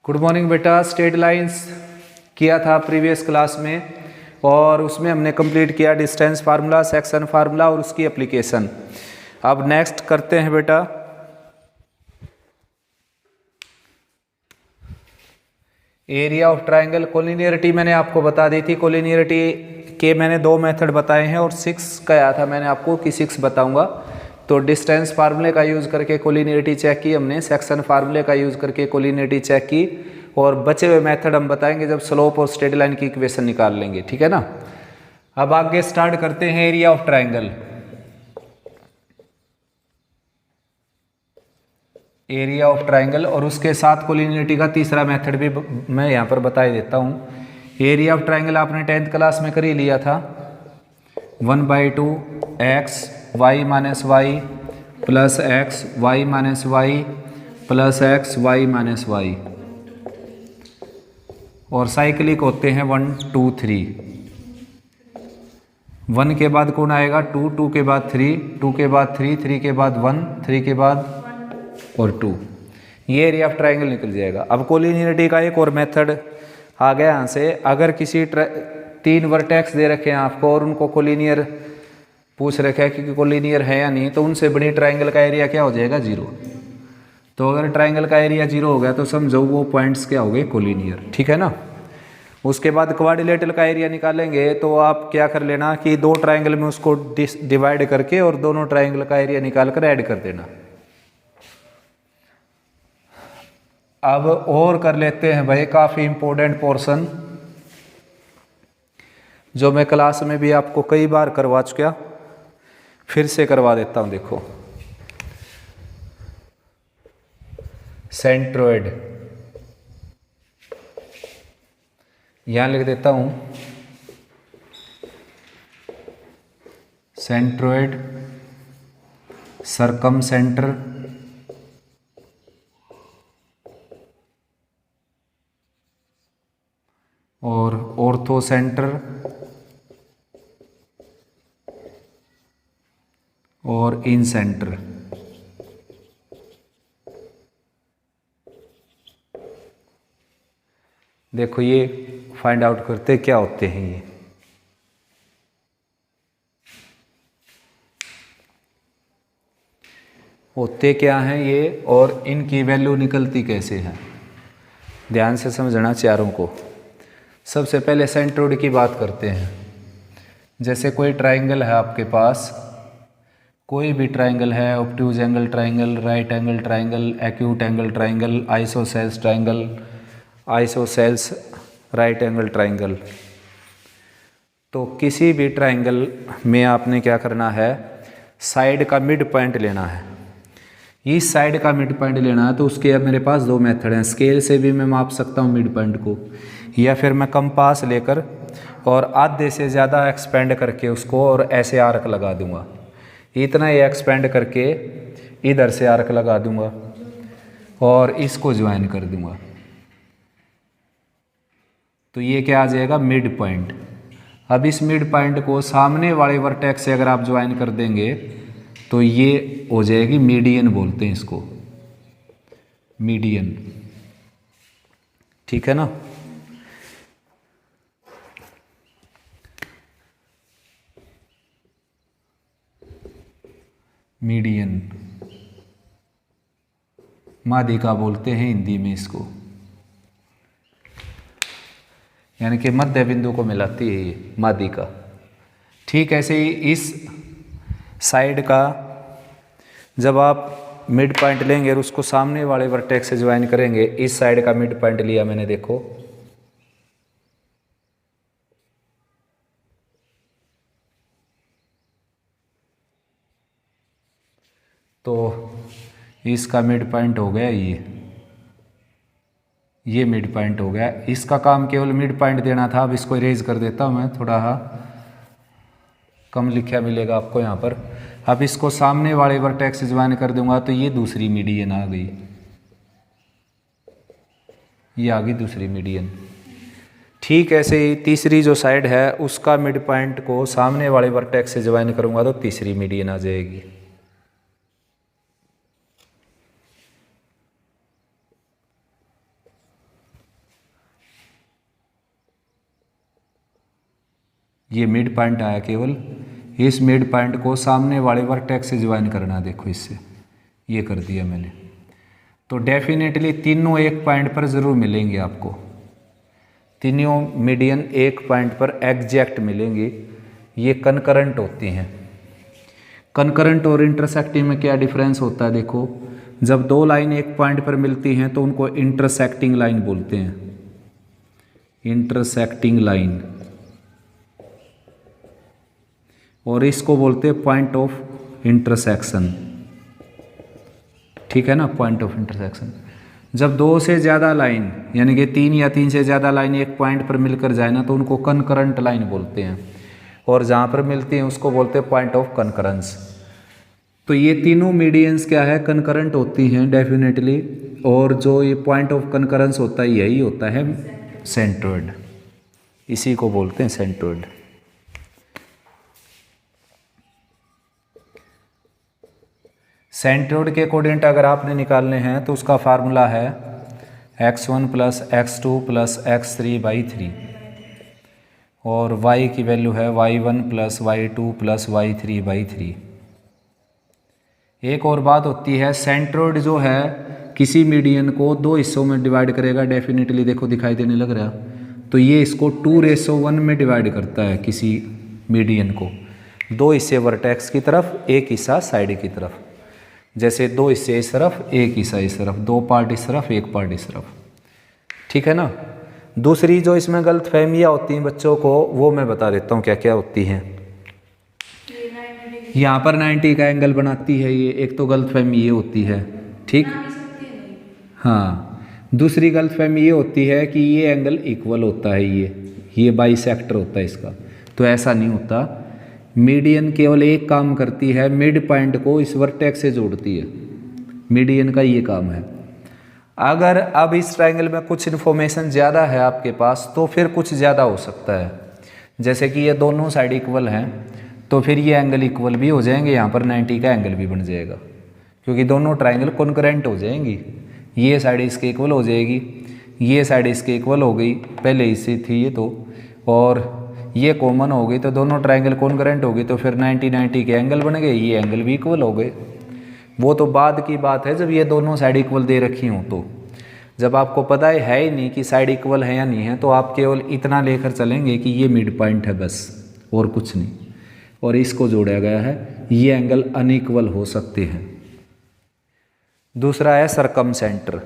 Good morning बेटा। Straight lines किया था प्रीवियस क्लास में और उसमें हमने कंप्लीट किया डिस्टेंस फार्मूला, सेक्शन फार्मूला और उसकी एप्लीकेशन। अब नेक्स्ट करते हैं बेटा एरिया ऑफ ट्राइंगल। कोलिनियरिटी मैंने आपको बता दी थी, कोलिनियरिटी के मैंने दो मेथड बताए हैं और 6 कहा था मैंने आपको कि 6 बताऊंगा। तो डिस्टेंस फार्मूले का यूज़ करके कोलिनियरिटी चेक की हमने, सेक्शन फार्मूले का यूज़ करके कोलिनियरिटी चेक की और बचे हुए मेथड हम बताएंगे जब स्लोप और स्ट्रेट लाइन की इक्वेशन निकाल लेंगे, ठीक है ना। अब आगे स्टार्ट करते हैं area of triangle. Area of triangle और उसके साथ कोलिनियरिटी का तीसरा मेथड भी मैं यहाँ पर बता ही देता हूँ। एरिया ऑफ ट्राइंगल आपने 10th क्लास में कर ही लिया था, 1/2 x y minus y plus x y minus y plus x y minus y और साइक्लिक होते हैं 1 2 3। 1 के बाद कौन आएगा 2, 2 के बाद 3, 2 के बाद 3, 3 के बाद 1, 3 के बाद और 2। ये एरिया ऑफ ट्राइंगल निकल जाएगा। अब कोलिनियरिटी का एक और मेथड आ गया यहाँ से। अगर किसी 3 वर्टेक्स दे रखे हैं आपको और उनको कोलिनियर पूछ रखा है कि कोलिनियर है या नहीं, तो उनसे बनी ट्राइंगल का एरिया क्या हो जाएगा 0। तो अगर ट्राइंगल का एरिया 0 हो गया तो समझो वो पॉइंट्स क्या हो गए कोलिनियर, ठीक है ना। उसके बाद क्वाड्रिलेटरल का एरिया निकालेंगे तो आप क्या कर लेना कि 2 ट्राइंगल में उसको डिवाइड करके और दोनों ट्राइंगल का एरिया निकाल कर ऐड कर देना। अब और कर लेते हैं भाई काफ़ी इंपॉर्टेंट पोर्शन जो मैं क्लास में भी आपको कई बार करवा चुका, फिर से करवा देता हूं। देखो सेंट्रोइड यहां लिख देता हूं, सेंट्रोइड, सरकम सेंटर और ऑर्थो सेंटर और इन सेंटर। देखो ये फाइंड आउट करते क्या होते हैं ये। होते क्या हैं ये और इनकी वैल्यू निकलती कैसे है, ध्यान से समझना चारों को। सबसे पहले सेंट्रोइड की बात करते हैं। जैसे कोई ट्राइंगल है आपके पास, कोई भी ट्राइंगल है, obtuse angle triangle, right angle triangle, acute angle triangle, isosceles triangle, isosceles right angle triangle. तो किसी भी ट्राइंगल में आपने क्या करना है, साइड का मिड पॉइंट लेना है। इस साइड का मिड पॉइंट लेना है तो उसके अब मेरे पास 2 मेथड हैं। स्केल से भी मैं माप सकता हूँ मिड पॉइंट को, या फिर मैं कंपास लेकर और आधे से ज़्यादा एक्सपेंड करके उसको और ऐसे आर्क लगा दूंगा। इतना ही एक्सपेंड करके इधर से आर्क लगा दूंगा और इसको ज्वाइन कर दूंगा। तो ये क्या आ जाएगा मिड पॉइंट। अब इस मिड पॉइंट को सामने वाले वर्टेक्स से अगर आप ज्वाइन कर देंगे तो ये हो जाएगी मीडियन, बोलते हैं इसको मीडियन, ठीक है ना। मीडियन माध्यिका बोलते हैं हिंदी में इसको, यानी कि मध्य बिंदु को मिलाती है ये माध्यिका। ठीक ऐसे ही इस साइड का जब आप मिड पॉइंट लेंगे और उसको सामने वाले वर्टेक्स से ज्वाइन करेंगे, इस साइड का मिड पॉइंट लिया मैंने, देखो तो इसका मिड पॉइंट हो गया ये मिड पॉइंट हो गया। इसका काम केवल मिड पॉइंट देना था। अब इसको इरेज कर देता हूं मैं, थोड़ा कम लिखा मिलेगा आपको यहाँ पर। अब इसको सामने वाले वर्टेक्स से ज्वाइन कर दूंगा तो ये दूसरी मीडियन आ गई, ये आ गई दूसरी मीडियन। ठीक ऐसे ही तीसरी जो साइड है उसका मिड पॉइंट को सामने वाले वर्टेक्स से ज्वाइन करूंगा तो तीसरी मीडियन आ जाएगी। ये मिड पॉइंट आया केवल, इस मिड पॉइंट को सामने वाले वर्टेक्स से ज्वाइन करना, देखो इससे ये कर दिया मैंने। तो डेफिनेटली तीनों एक पॉइंट पर ज़रूर मिलेंगे आपको, तीनों मीडियन एक पॉइंट पर एग्जैक्ट मिलेंगे। ये कनकरेंट होती हैं। कनकरेंट और इंटरसेक्टिंग में क्या डिफरेंस होता है, देखो जब दो लाइन एक पॉइंट पर मिलती हैं तो उनको इंटरसेक्टिंग लाइन बोलते हैं, इंटरसेक्टिंग लाइन, और इसको बोलते हैं पॉइंट ऑफ इंटरसेक्शन, ठीक है ना, पॉइंट ऑफ इंटरसेक्शन। जब दो से ज़्यादा लाइन यानी कि तीन या तीन से ज़्यादा लाइन एक पॉइंट पर मिलकर जाए ना तो उनको कनकरेंट लाइन बोलते हैं, और जहाँ पर मिलती हैं उसको बोलते हैं पॉइंट ऑफ कनकरेंस। तो ये तीनों मीडियंस क्या है, कनकरेंट होती हैं डेफिनेटली, और जो ये पॉइंट ऑफ कनकरेंस होता है यही होता है सेंट्रोइड, इसी को बोलते हैं सेंट्रोइड। सेंट्रोइड के कोऑर्डिनेट अगर आपने निकालने हैं तो उसका फार्मूला है x1 + x2 + x3/3, और y की वैल्यू है y1 + y2 + y3/3। एक और बात होती है, सेंट्रोइड जो है किसी मीडियन को दो हिस्सों में डिवाइड करेगा, डेफिनेटली देखो दिखाई देने लग रहा, तो ये इसको 2:1 में डिवाइड करता है, किसी मीडियन को दो हिस्से वर्टेक्स की तरफ, एक हिस्सा साइड की तरफ, जैसे दो हिस्से इस तरफ, एक हिस्सा इस तरफ, दो पार्ट इस तरफ, एक पार्ट इस तरफ, ठीक है ना। दूसरी जो इसमें गलत फहमियाँ होती हैं बच्चों को, वो मैं बता देता हूँ क्या क्या होती हैं। यहाँ पर 90 का एंगल बनाती है ये, एक तो गलत फहमी ये होती है, ठीक। हाँ, दूसरी गलत फहमी ये होती है कि ये एंगल इक्वल होता है, ये बाइसेक्टर होता है इसका, तो ऐसा नहीं होता। मीडियन केवल एक काम करती है, मिड पॉइंट को इस वर्टेक्स से जोड़ती है, मीडियन का ये काम है। अगर अब इस ट्रायंगल में कुछ इन्फॉर्मेशन ज़्यादा है आपके पास तो फिर कुछ ज़्यादा हो सकता है, जैसे कि ये दोनों साइड इक्वल हैं तो फिर ये एंगल इक्वल भी हो जाएंगे, यहाँ पर 90 का एंगल भी बन जाएगा, क्योंकि दोनों ट्रायंगल कॉन्करेंट हो जाएंगी। ये साइड इसके इक्वल हो जाएगी, ये साइड इसके इक्वल हो गई, पहले इससे थी ये तो, और ये कॉमन हो गई तो दोनों ट्रायंगल कॉन्करेंट हो गई, तो फिर 90 के एंगल बन गए, ये एंगल भी इक्वल हो गए। वो तो बाद की बात है जब ये दोनों साइड इक्वल दे रखी हों, तो जब आपको पता है ही नहीं कि साइड इक्वल है या नहीं है, तो आप केवल इतना लेकर चलेंगे कि ये मिड पॉइंट है बस, और कुछ नहीं, और इसको जोड़ा गया है, ये एंगल अनइक्वल हो सकते हैं। दूसरा है सरकमसेंटर।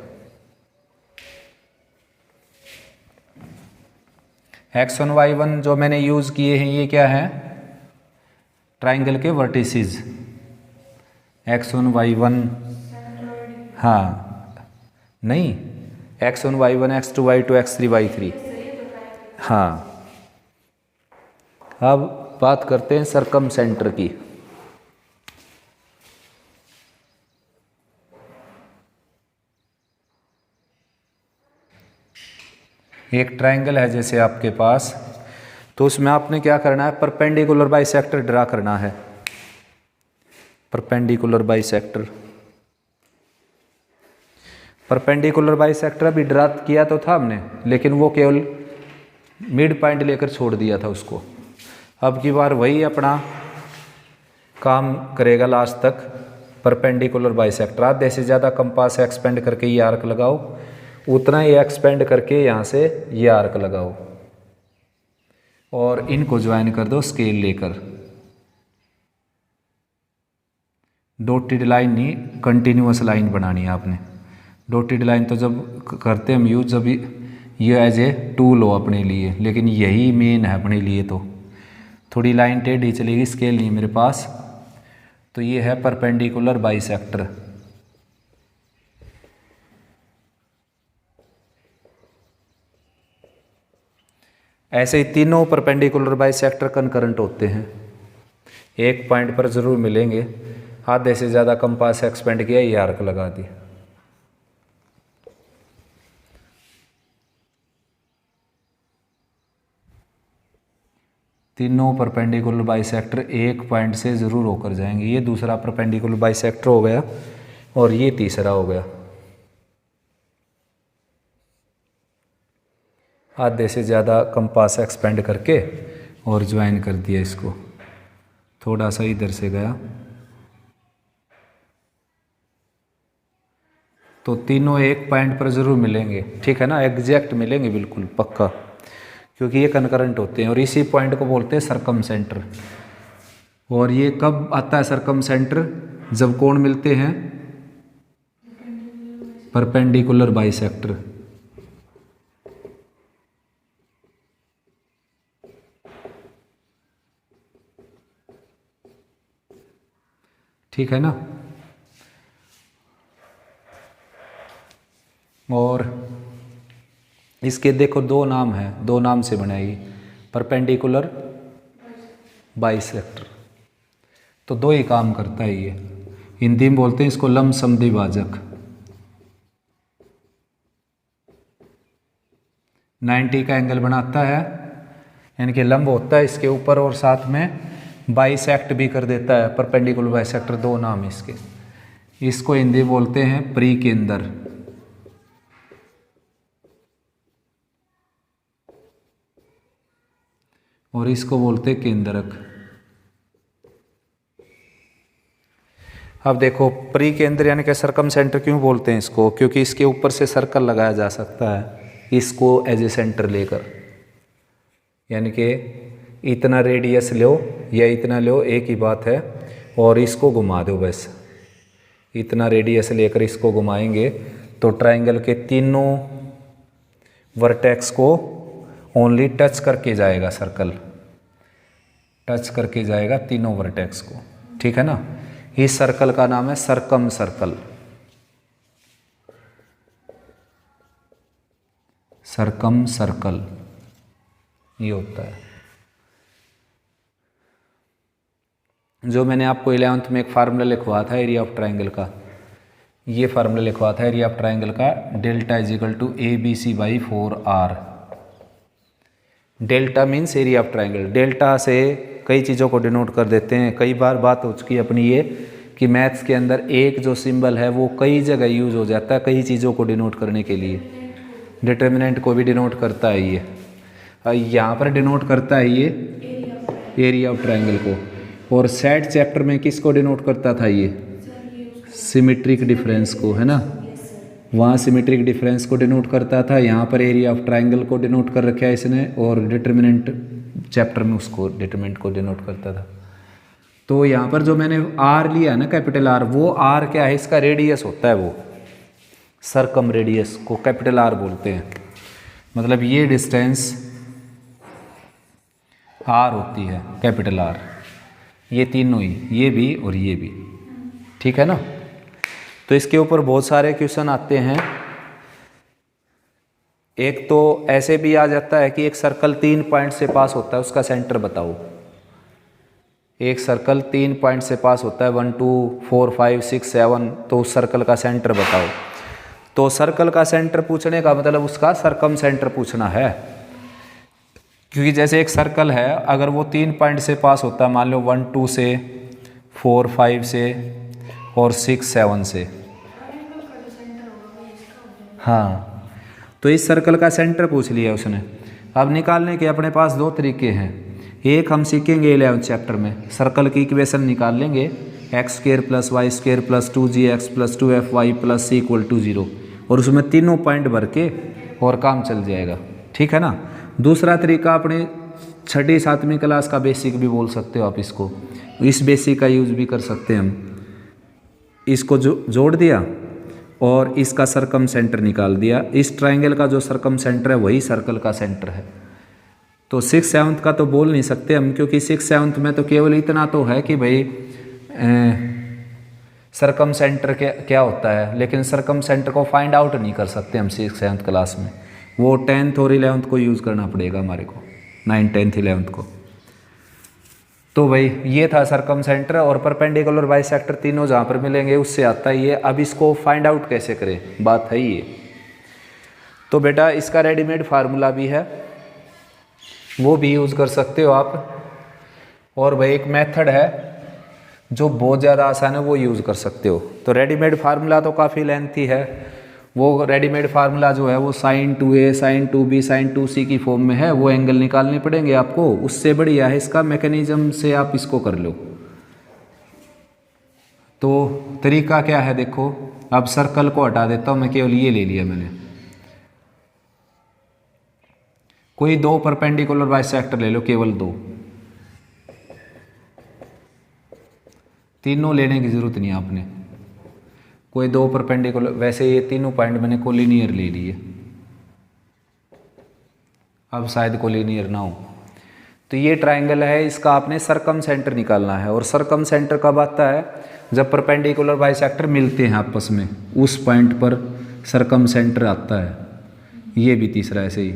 x1 y1 जो मैंने यूज़ किए हैं ये क्या है, ट्राइंगल के वर्टिसेस, x1 y1, हाँ नहीं, x1 y1 x2 y2 x3 y3, हाँ। अब बात करते हैं सरकमसेंटर की। एक ट्रायंगल है जैसे आपके पास, तो उसमें आपने क्या करना है, परपेंडिकुलर बाइसेक्टर ड्रा करना है, परपेंडिकुलर बाइसेक्टर। परपेंडिकुलर बाइसेक्टर अभी ड्रा किया तो था हमने, लेकिन वो केवल मिड पॉइंट लेकर छोड़ दिया था उसको। अब की बार वही अपना काम करेगा लास्ट तक, परपेंडिकुलर बाइसेक्टर। आधे से ज़्यादा कंपास एक्सपेंड करके ये आर्क लगाओ, उतना ही एक्सपेंड करके यहाँ से ये आर्क लगाओ, और इनको ज्वाइन कर दो स्केल लेकर। डॉटेड लाइन नहीं, कंटिन्यूअस लाइन बनानी है आपने। डॉटेड लाइन तो जब करते हम यूज, जब ये एज ए टूल हो अपने लिए, लेकिन यही मेन है अपने लिए। तो थोड़ी लाइन टेढ़ी चलेगी, स्केल नहीं मेरे पास, तो ये है परपेंडिकुलर बाइसेक्टर। ऐसे ही तीनों परपेंडिकुलर बाइसेक्टर कनकरेंट होते हैं, एक पॉइंट पर जरूर मिलेंगे। आधे से ज़्यादा कंपास एक्सपेंड किया, ये आर्क लगा दी। तीनों परपेंडिकुलर बाइसेक्टर एक पॉइंट से ज़रूर होकर जाएंगे। ये दूसरा परपेंडिकुलर बाइसेक्टर हो गया, और ये तीसरा हो गया। आधे से ज़्यादा कंपास एक्सपेंड करके और ज्वाइन कर दिया इसको, थोड़ा सा इधर से गया, तो तीनों एक पॉइंट पर ज़रूर मिलेंगे, ठीक है ना, एग्जैक्ट मिलेंगे बिल्कुल पक्का, क्योंकि ये कनकरेंट होते हैं। और इसी पॉइंट को बोलते हैं सरकम सेंटर। और ये कब आता है सरकम सेंटर? जब कोण मिलते हैं परपेंडिकुलर बाइसेक्टर। ठीक है ना। और इसके देखो दो नाम हैं, दो नाम से बनाएगी, परपेंडिकुलर बाइसेक्टर। तो दो ही काम करता है ये। हिंदी में बोलते हैं इसको लंब समद्विभाजक। 90 का एंगल बनाता है, यानी कि लंब होता है इसके ऊपर और साथ में बाइसेक्ट भी कर देता है, परपेंडिकुलर बाइसेक्टर, दो नाम इसके। इसको हिंदी बोलते हैं परिकेंद्र। और इसको बोलते हैं केंद्रक। अब देखो परिकेंद्र यानी कि सरकम सेंटर क्यों बोलते हैं इसको? क्योंकि इसके ऊपर से सर्कल लगाया जा सकता है इसको एज ए सेंटर लेकर, यानी कि इतना रेडियस लो या इतना लो, एक ही बात है, और इसको घुमा दो बस। इतना रेडियस लेकर इसको घुमाएंगे तो ट्रायंगल के तीनों वर्टेक्स को ओनली टच करके जाएगा, सर्कल टच करके जाएगा तीनों वर्टेक्स को, ठीक है ना। इस सर्कल का नाम है सरकम सर्कल। सरकम सर्कल ये होता है। जो मैंने आपको 11th में एक फार्मूला लिखवाया था एरिया ऑफ ट्रायंगल का, ये फार्मूला लिखवाया था एरिया ऑफ ट्रायंगल का, delta is equal to ABC by 4R। Delta means area of triangle. Delta से कई चीज़ों को डिनोट कर देते हैं। कई बार बात हो चुकी है अपनी ये कि मैथ्स के अंदर एक जो सिंबल है वो कई जगह यूज हो जाता है कई चीज़ों को डिनोट करने के लिए। डिटर्मिनेंट को भी डिनोट करता है ये, यहाँ पर डिनोट करता है ये एरिया ऑफ ट्रायंगल को। और सेट चैप्टर में किसको डिनोट करता था ये? सिमेट्रिक डिफरेंस को, है ना। वहाँ सिमेट्रिक डिफरेंस को डिनोट करता था, यहाँ पर एरिया ऑफ ट्रायंगल को डिनोट कर रखा है इसने, और डिटर्मिनेंट चैप्टर में उसको डिटर्मिनेंट को डिनोट करता था। तो यहाँ पर जो मैंने आर लिया है ना, कैपिटल आर, वो आर क्या है? इसका रेडियस होता है, वो सरकम रेडियस को कैपिटल आर बोलते हैं। मतलब ये डिस्टेंस आर होती है, कैपिटल आर। ये तीनों ही, ये भी और ये भी, ठीक है ना। तो इसके ऊपर बहुत सारे क्वेश्चन आते हैं। एक तो ऐसे भी आ जाता है कि एक सर्कल 3 पॉइंट से पास होता है, उसका सेंटर बताओ। एक सर्कल 3 पॉइंट से पास होता है, 1 2 4 5 6 7, तो उस सर्कल का सेंटर बताओ। तो सर्कल का सेंटर पूछने का मतलब उसका सरकम सेंटर पूछना है, क्योंकि जैसे एक सर्कल है, अगर वो 3 पॉइंट से पास होता है, मान लो 1 2 से 4 5 से और 6 7 से, हाँ, तो इस सर्कल का सेंटर पूछ लिया उसने। अब निकालने के अपने पास दो तरीके हैं। एक हम सीखेंगे 11th चैप्टर में, सर्कल की इक्वेशन निकाल लेंगे, x² + y² + 2gx + 2fy + c = 0, और उसमें तीनों पॉइंट भर के और काम चल जाएगा, ठीक है ना। दूसरा तरीका अपने 6ठी 7वीं क्लास का बेसिक भी बोल सकते हो आप इसको, इस बेसिक का यूज भी कर सकते हैं हम। इसको जोड़ दिया और इसका सरकम सेंटर निकाल दिया। इस ट्रायंगल का जो सरकम सेंटर है वही सर्कल का सेंटर है। तो 6 7 का तो बोल नहीं सकते हम, क्योंकि 6 7 में तो केवल इतना तो है कि भाई सरकम सेंटर क्या होता है, लेकिन सरकम सेंटर को फाइंड आउट नहीं कर सकते हम 6 7 क्लास में। वो 10th और 11th को यूज़ करना पड़ेगा हमारे को, 9 10th 11th को। तो भाई ये था सरकम सेंटर और परपेंडिकुलर बाइसेक्टर, तीनों जहाँ पर मिलेंगे उससे आता है ये। अब इसको फाइंड आउट कैसे करें, बात है ये। तो बेटा इसका रेडीमेड फार्मूला भी है, वो भी यूज़ कर सकते हो आप। और भाई एक मेथड है जो बहुत ज़्यादा आसान है, वो यूज़ कर सकते हो। तो रेडीमेड फार्मूला तो काफ़ी लेंथी है, वो रेडीमेड फार्मूला जो है वो sin 2a sin 2b sin 2c की फॉर्म में है, वो एंगल निकालने पड़ेंगे आपको। उससे बढ़िया है इसका मैकेनिज्म से आप इसको कर लो। तो तरीका क्या है देखो, अब सर्कल को हटा देता हूँ मैं, केवल ये ले लिया मैंने। कोई दो परपेंडिकुलर बाइसेक्टर ले लो, केवल दो, तीनों लेने की जरूरत नहीं है आपने। कोई दो परपेंडिकुलर, वैसे ये तीनों पॉइंट मैंने कोलिनियर ले लिए, अब शायद कोलिनियर ना हो। तो ये ट्रायंगल है, इसका आपने सरकम सेंटर निकालना है। और सरकम सेंटर कब आता है, जब परपेंडिकुलर बाइसेक्टर मिलते हैं आपस में, उस पॉइंट पर सरकम सेंटर आता है। ये भी तीसरा ऐसे ही,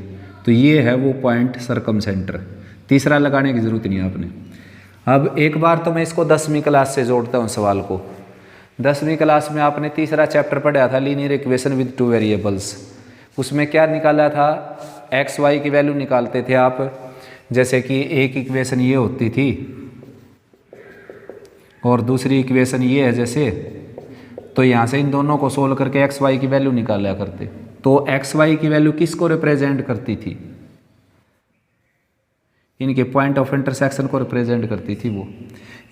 तो ये है वो पॉइंट सरकम सेंटर। तीसरा लगाने की जरूरत नहीं है आपने। अब एक बार तो मैं इसको 10वीं क्लास से जोड़ता हूँ सवाल को। 10वीं क्लास में आपने तीसरा चैप्टर पढ़ा था, linear equation with two variables. उसमें क्या निकाला था, एक्स वाई की वैल्यू निकालते थे आप। जैसे कि एक इक्वेशन ये होती थी और दूसरी इक्वेशन ये है जैसे, तो यहाँ से इन दोनों को सोल्व करके एक्स वाई की वैल्यू निकाला करते। तो एक्स वाई की वैल्यू किसको रिप्रेजेंट करती थी, इनके पॉइंट ऑफ इंटरसेक्शन को रिप्रेजेंट करती थी वो।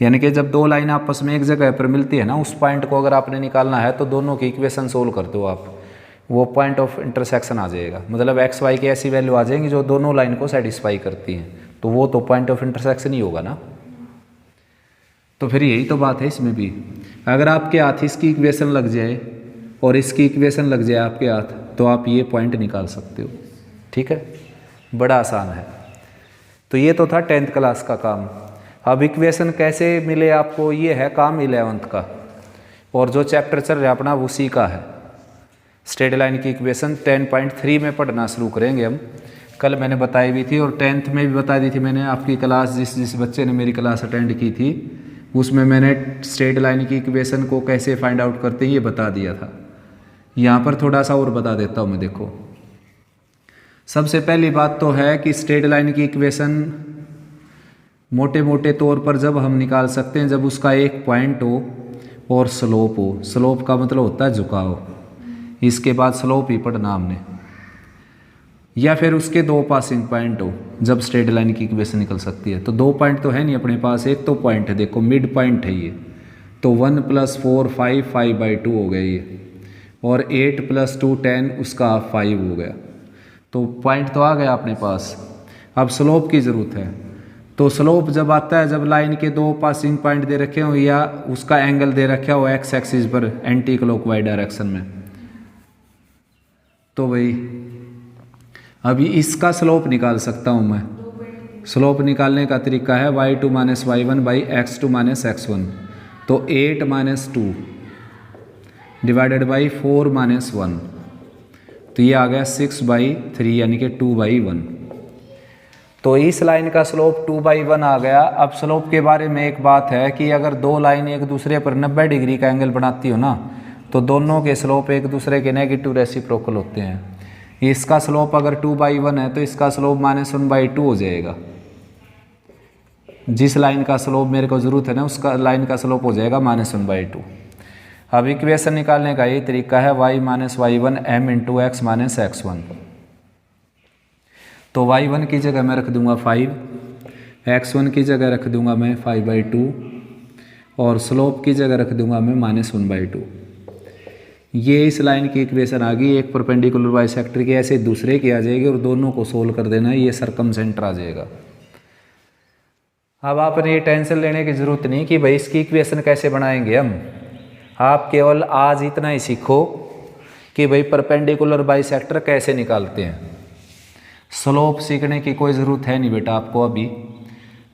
यानी कि जब दो लाइन आपस में एक जगह पर मिलती है ना, उस पॉइंट को अगर आपने निकालना है तो दोनों की इक्वेशन सोल्व कर दो आप, वो पॉइंट ऑफ इंटरसेक्शन आ जाएगा। मतलब एक्स वाई की ऐसी वैल्यू आ जाएंगी जो दोनों लाइन को सेटिस्फाई करती हैं, तो वो तो पॉइंट ऑफ इंटरसेक्शन ही होगा ना। तो फिर यही तो बात है इसमें भी। अगर आपके हाथ इसकी इक्वेशन लग जाए और इसकी इक्वेशन लग जाए आपके हाथ, तो आप ये पॉइंट निकाल सकते हो। ठीक है, बड़ा आसान है। तो ये तो था 10th क्लास का काम। अब इक्वेशन कैसे मिले आपको, ये है काम 11th का। और जो चैप्टर चल रहा है अपना उसी का है। स्ट्रेट लाइन की इक्वेशन 10.3 में पढ़ना शुरू करेंगे हम। कल मैंने बताई भी थी और 10th में भी बता दी थी मैंने। आपकी क्लास जिस बच्चे ने मेरी क्लास अटेंड की थी उसमें मैंने स्ट्रेट लाइन की इक्वेशन को कैसे फाइंड आउट करते हैं ये बता दिया था। यहाँ पर थोड़ा सा और बता देता हूँ मैं। देखो, सबसे पहली बात तो है कि स्ट्रेट लाइन की इक्वेशन मोटे मोटे तौर पर जब हम निकाल सकते हैं जब उसका एक पॉइंट हो और स्लोप हो। स्लोप का मतलब होता है झुकाव, इसके बाद स्लोप ही पढ़ना हमने। या फिर उसके दो पासिंग पॉइंट हो, जब स्ट्रेट लाइन की इक्वेशन निकल सकती है। तो दो पॉइंट तो है नहीं अपने पास, एक तो पॉइंट है, देखो मिड पॉइंट है ये। तो 1 + 4 5 5/2 हो गया ये, और 8 + 2 10 उसका 5 हो गया। तो पॉइंट तो आ गया अपने पास। अब स्लोप की ज़रूरत है। तो स्लोप जब आता है जब लाइन के दो पासिंग पॉइंट दे रखे हो या उसका एंगल दे रखा हो एक्स एक्सिस पर एंटी क्लॉकवाइज डायरेक्शन में। तो भाई अभी इसका स्लोप निकाल सकता हूँ मैं। स्लोप निकालने का तरीका है y2 - y1 x2 - x1। तो 8 - 2 डिवाइडेड बाई 4 - 1, तो ये आ गया 6/3 यानी कि 2/1। तो इस लाइन का स्लोप 2/1 आ गया। अब स्लोप के बारे में एक बात है कि अगर दो लाइन एक दूसरे पर 90 डिग्री का एंगल बनाती हो ना, तो दोनों के स्लोप एक दूसरे के नेगेटिव रेसिप्रोकल होते हैं। इसका स्लोप अगर 2/1 है तो इसका स्लोप -1/2 हो जाएगा। जिस लाइन का स्लोप मेरे को ज़रूरत है ना उसका लाइन का स्लोप हो जाएगा -1/2। अब इक्वेशन निकालने का ये तरीका है y - y1 m × x - x1। तो y1 की जगह मैं रख दूंगा 5, x1 की जगह रख दूंगा मैं 5/2 और स्लोप की जगह रख दूंगा मैं -1/2। ये इस लाइन की इक्वेशन आ गई। एक परपेंडिकुलर बाइसेक्टर की ऐसे दूसरे की आ जाएगी और दोनों को सोल्व कर देना, ये सरकम सेंटर आ जाएगा। अब आपने ये टेंशन लेने की ज़रूरत नहीं कि भाई इसकी इक्वेशन कैसे बनाएंगे हम। आप केवल आज इतना ही सीखो कि भाई परपेंडिकुलर बाइसेक्टर कैसे निकालते हैं। स्लोप सीखने की कोई ज़रूरत है नहीं बेटा आपको, अभी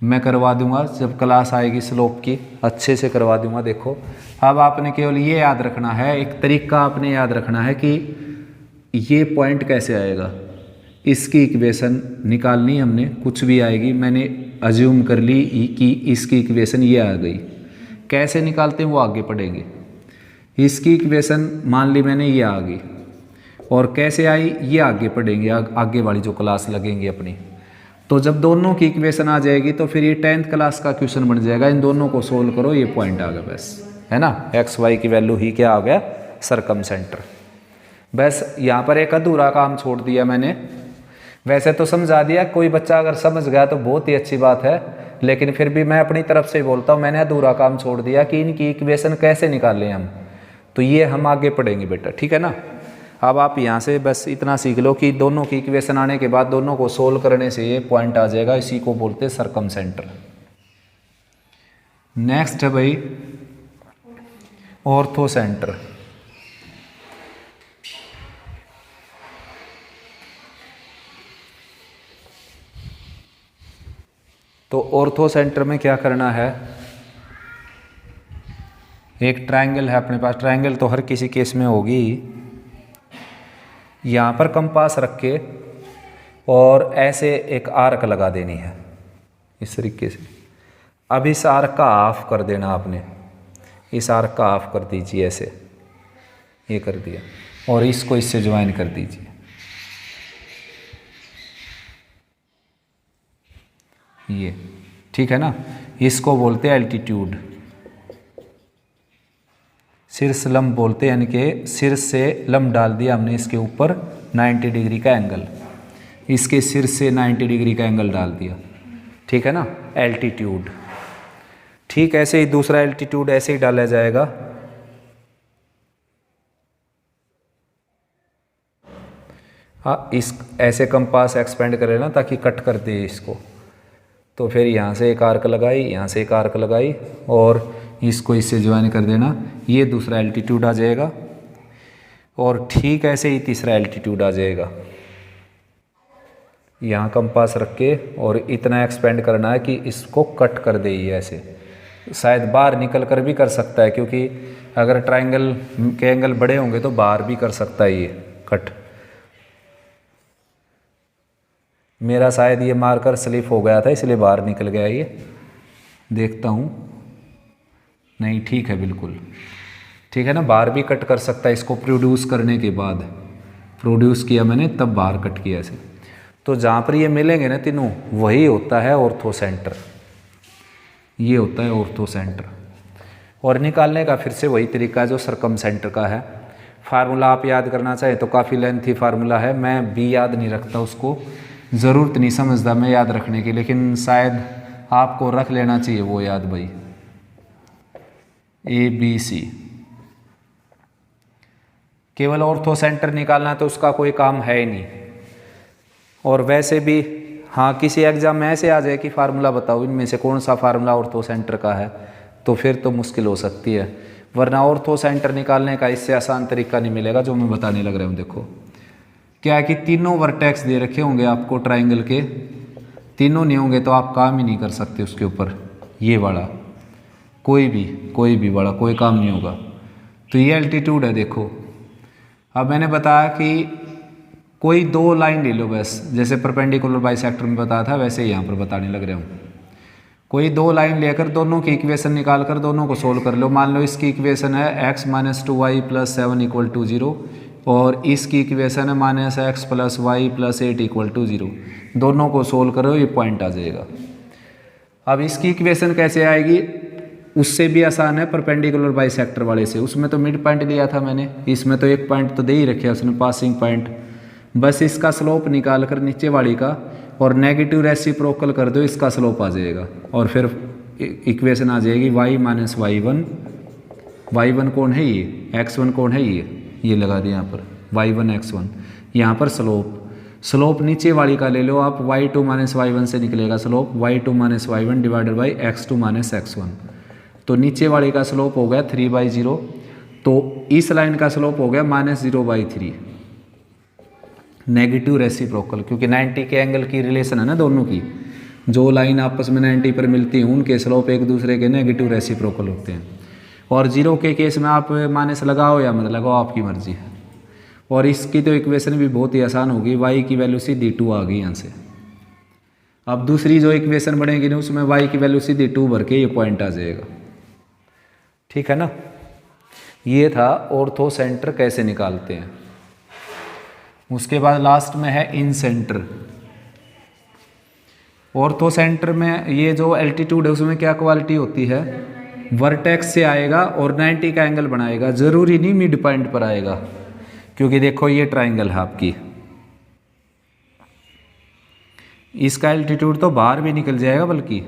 मैं करवा दूंगा जब क्लास आएगी स्लोप की, अच्छे से करवा दूंगा। देखो, अब आपने केवल ये याद रखना है, एक तरीका आपने याद रखना है कि ये पॉइंट कैसे आएगा। इसकी इक्वेशन निकालनी हमने, कुछ भी आएगी, मैंने अज्यूम कर ली कि इसकी इक्वेशन ये आ गई। कैसे निकालते हैं वो आगे पढ़ेंगे। इसकी इक्वेशन मान ली मैंने ये आ गई, और कैसे आई ये आगे पढ़ेंगे, आगे वाली जो क्लास लगेंगी अपनी। तो जब दोनों की इक्वेशन आ जाएगी तो फिर ये 10th क्लास का क्वेश्चन बन जाएगा। इन दोनों को सोल्व करो, ये पॉइंट आ गया बस, है ना। एक्स वाई की वैल्यू ही क्या आ गया, सरकम सेंटर। बस यहाँ पर एक अधूरा काम छोड़ दिया मैंने। वैसे तो समझा दिया, कोई बच्चा अगर समझ गया तो बहुत ही अच्छी बात है, लेकिन फिर भी मैं अपनी तरफ से बोलता हूँ मैंने अधूरा काम छोड़ दिया कि इनकी इक्वेशन कैसे निकालें हम, तो ये हम आगे पढ़ेंगे बेटा, ठीक है ना। अब आप यहाँ से बस इतना सीख लो कि दोनों की इक्वेशन आने के बाद दोनों को सोल्व करने से ये पॉइंट आ जाएगा, इसी को बोलते हैं सरकम सेंटर। नेक्स्ट है भाई ऑर्थो सेंटर। तो ऑर्थो सेंटर में क्या करना है, एक ट्रायंगल है अपने पास, ट्रायंगल तो हर किसी केस में होगी। यहाँ पर कंपास रख के और ऐसे एक आर्क लगा देनी है इस तरीके से। अब इस आर्क का हाफ कर देना आपने, इस आर्क का हाफ कर दीजिए ऐसे, ये कर दिया, और इसको इससे ज्वाइन कर दीजिए। ये ठीक है ना, इसको बोलते हैं एल्टीट्यूड, शीर्ष लंब बोलते हैं, यानी कि शीर्ष से लंब डाल दिया हमने इसके ऊपर 90 डिग्री का एंगल, इसके शीर्ष से 90 डिग्री का एंगल डाल दिया, ठीक है ना, एल्टीट्यूड। ठीक ऐसे ही दूसरा एल्टीट्यूड ऐसे ही डाला जाएगा। हाँ, इस ऐसे कंपास एक्सपेंड करे ना ताकि कट कर दे इसको। तो फिर यहाँ से एक आर्क लगाई, यहाँ से एक आर्क लगाई और इसको इससे ज्वाइन कर देना, ये दूसरा एल्टीट्यूड आ जाएगा। और ठीक ऐसे ही तीसरा एल्टीट्यूड आ जाएगा। यहाँ कंपास रख के और इतना एक्सपेंड करना है कि इसको कट कर दे ये ऐसे, शायद बाहर निकल कर भी कर सकता है, क्योंकि अगर ट्रायंगल के एंगल बड़े होंगे तो बाहर भी कर सकता है ये कट। मेरा शायद ये मार्कर स्लिप हो गया था इसलिए बाहर निकल गया ये, देखता हूँ। नहीं ठीक है, बिल्कुल ठीक है ना, बाहर भी कट कर सकता है इसको प्रोड्यूस करने के बाद। प्रोड्यूस किया मैंने तब बाहर कट किया ऐसे। तो जहाँ पर ये मिलेंगे ना तीनों, वही होता है ऑर्थो सेंटर, ये होता है ऑर्थो सेंटर। और निकालने का फिर से वही तरीका जो सरकम सेंटर का है। फार्मूला आप याद करना चाहें तो काफ़ी लेंथी फार्मूला है, मैं भी याद नहीं रखता उसको, ज़रूरत नहीं समझता मैं याद रखने की, लेकिन शायद आपको रख लेना चाहिए वो याद भाई। ABC केवल ऑर्थो सेंटर निकालना तो उसका कोई काम है ही नहीं। और वैसे भी हाँ, किसी एग्जाम में ऐसे आ जाए कि फार्मूला बताओ इनमें से कौन सा फार्मूला ऑर्थो सेंटर का है, तो फिर तो मुश्किल हो सकती है। वरना ऑर्थो सेंटर निकालने का इससे आसान तरीका नहीं मिलेगा जो मैं बताने लग रहा हूँ। देखो क्या है कि तीनों वर्टेक्स दे रखे होंगे आपको ट्रायंगल के, तीनों नहीं होंगे तो आप काम ही नहीं कर सकते उसके ऊपर। ये वाला कोई भी वाला कोई काम नहीं होगा। तो ये एल्टीट्यूड है। देखो अब मैंने बताया कि कोई दो लाइन ले लो बस, जैसे परपेंडिकुलर बाइसेक्टर में बताया था वैसे ही यहाँ पर बताने लग रहा हूँ। कोई दो लाइन लेकर दोनों की इक्वेशन निकाल कर दोनों को सोल्व कर लो। मान लो इसकी इक्वेशन है x - 2y + 7 = 0 और इसकी इक्वेशन है -x + y + 8 = 0। दोनों को सोल्व करो, ये पॉइंट आ जाएगा। अब इसकी इक्वेशन कैसे आएगी, उससे भी आसान है परपेंडिकुलर बाइसेक्टर वाले से। उसमें तो मिड पॉइंट लिया था मैंने, इसमें तो एक पॉइंट तो दे ही रखे उसने, पासिंग पॉइंट। बस इसका स्लोप निकाल कर नीचे वाली का और नेगेटिव रेसिप्रोकल कर दो, इसका स्लोप आ जाएगा। और फिर इक्वेशन आ जाएगी y - y1। y1 कौन है ये, x1 कौन है ये लगा दिया यहाँ पर y1 x1। यहाँ पर स्लोप नीचे वाली का ले लो आप, y2 - y1 से निकलेगा slope y2 - y1 / x2 - x1। तो नीचे वाली का स्लोप हो गया 3/0, तो इस लाइन का स्लोप हो गया -0/3। नेगेटिव रेसिप्रोकल, क्योंकि 90 के एंगल की रिलेशन है ना दोनों की, जो लाइन आपस में 90 पर मिलती हैं उनके स्लोप एक दूसरे के नेगेटिव रेसिप्रोकल होते हैं। और 0 के केस में आप माइनस लगाओ या मत लगाओ, आपकी मर्जी है। और इसकी तो इक्वेशन भी बहुत ही आसान होगी, y की वैल्यू सीधी 2 आ गई यहाँ से। अब दूसरी जो इक्वेशन बनेगी ना उसमें y की वैल्यू सीधी 2 भर के ये पॉइंट आ जाएगा। ठीक है ना, ये था ऑर्थो सेंटर कैसे निकालते हैं। उसके बाद लास्ट में है इन सेंटर। ऑर्थो सेंटर में ये जो एल्टीट्यूड है उसमें क्या क्वालिटी होती है, वर्टेक्स से आएगा और 90 का एंगल बनाएगा, जरूरी नहीं मिड पॉइंट पर आएगा। क्योंकि देखो ये ट्राइंगल है आपकी, इसका एल्टीट्यूड तो बाहर भी निकल जाएगा, बल्कि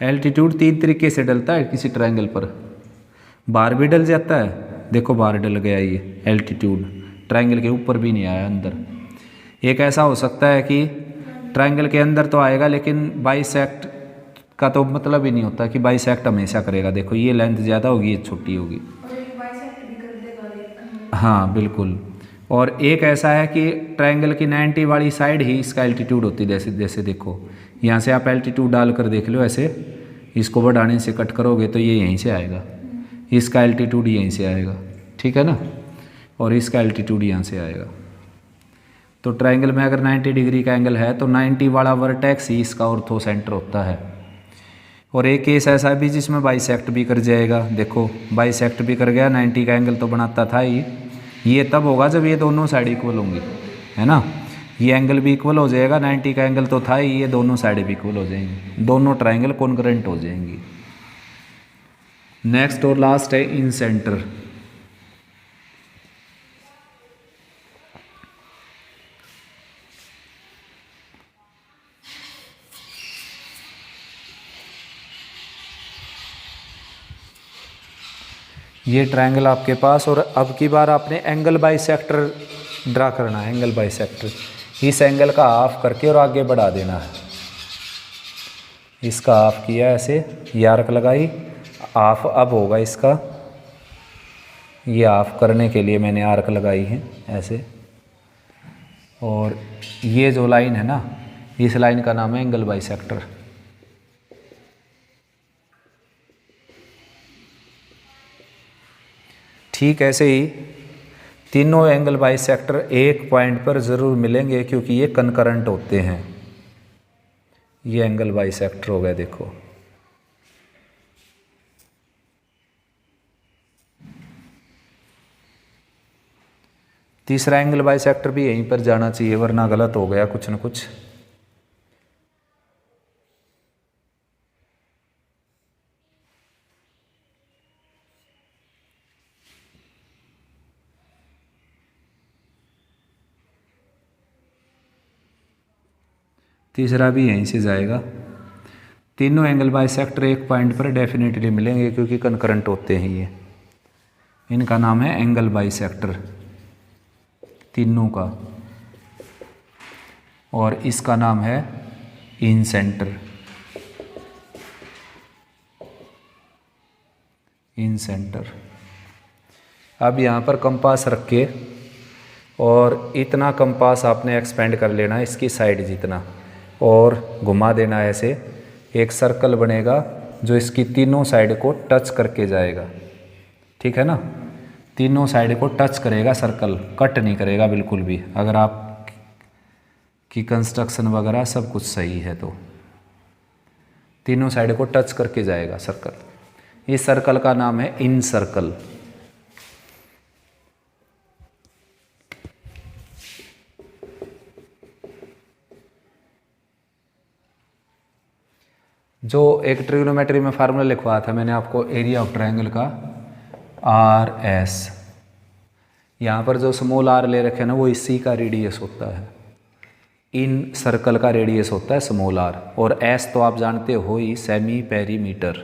एल्टीट्यूड 3 तरीके से डलता है किसी ट्राइंगल पर। बाहर भी डल जाता है, देखो बाहर डल गया ये एल्टीट्यूड, ट्राइंगल के ऊपर भी नहीं आया अंदर। एक ऐसा हो सकता है कि ट्राइंगल के अंदर तो आएगा लेकिन बाइसेक्ट का तो मतलब ही नहीं होता कि बाइसेक्ट हमेशा करेगा। देखो ये लेंथ ज़्यादा होगी, ये छोटी होगी। हाँ बिल्कुल। और एक ऐसा है कि ट्रायंगल की 90 वाली साइड ही इसका एल्टीट्यूड होती है। जैसे जैसे देखो यहाँ से आप एल्टीट्यूड डाल कर देख लो, ऐसे इसको बढ़ाने से कट करोगे तो ये यहीं से आएगा, इसका एल्टीट्यूड यहीं से आएगा, ठीक है ना, और इसका एल्टीट्यूड यहाँ से आएगा। तो ट्रायंगल में अगर 90 डिग्री का एंगल है तो 90 वाला वर्टेक्स ही इसका ऑर्थो सेंटर होता है। और एक केस ऐसा भी जिसमें बाइसेक्ट भी कर जाएगा, देखो बाइसेक्ट भी कर गया, 90 का एंगल तो बनाता था ही। ये तब होगा जब ये दोनों साइड इक्वल होंगी, है ना, ये एंगल भी इक्वल हो जाएगा, 90 का एंगल तो था ही, ये दोनों साइड भी इक्वल हो जाएंगी, दोनों ट्रायंगल कॉन्करेंट हो जाएंगी। नेक्स्ट और लास्ट है इन सेंटर। ये ट्रायंगल आपके पास, और अब की बार आपने एंगल बाइसेक्टर ड्रा करना है। एंगल बाइसेक्टर इस एंगल का हाफ करके और आगे बढ़ा देना है। इसका हाफ किया ऐसे, ये आर्क लगाई, हाफ अब होगा इसका, ये हाफ करने के लिए मैंने आर्क लगाई है ऐसे। और ये जो लाइन है ना, इस लाइन का नाम है एंगल बाइसेक्टर। ठीक ऐसे ही तीनों एंगल बाइसेक्टर एक पॉइंट पर ज़रूर मिलेंगे क्योंकि ये कनकरेंट होते हैं। ये एंगल बाइसेक्टर हो गया, देखो तीसरा एंगल बाइसेक्टर भी यहीं पर जाना चाहिए, वरना गलत हो गया कुछ न कुछ। तीसरा भी यहीं से जाएगा। तीनों एंगल बाइसेक्टर एक पॉइंट पर डेफिनेटली मिलेंगे क्योंकि कनकरेंट होते हैं ये। इनका नाम है एंगल बाइसेक्टर तीनों का, और इसका नाम है इन सेंटर। इन सेंटर। अब यहाँ पर कंपास रख के, और इतना कंपास आपने एक्सपेंड कर लेना इसकी साइड जितना, और घुमा देना ऐसे, एक सर्कल बनेगा जो इसकी तीनों साइड को टच करके जाएगा, ठीक है ना, तीनों साइड को टच करेगा सर्कल, कट नहीं करेगा बिल्कुल भी। अगर आप की कंस्ट्रक्शन वगैरह सब कुछ सही है तो तीनों साइड को टच करके जाएगा सर्कल। इस सर्कल का नाम है इन सर्कल। जो एक ट्रिग्नोमेट्री में फार्मूला लिखवाया था मैंने आपको एरिया ऑफ ट्रायंगल का, आर एस, यहाँ पर जो स्मॉल आर ले रखे हैं ना वो इसी का रेडियस होता है, इन सर्कल का रेडियस होता है स्मॉल आर, और एस तो आप जानते हो ही सेमी पेरीमीटर।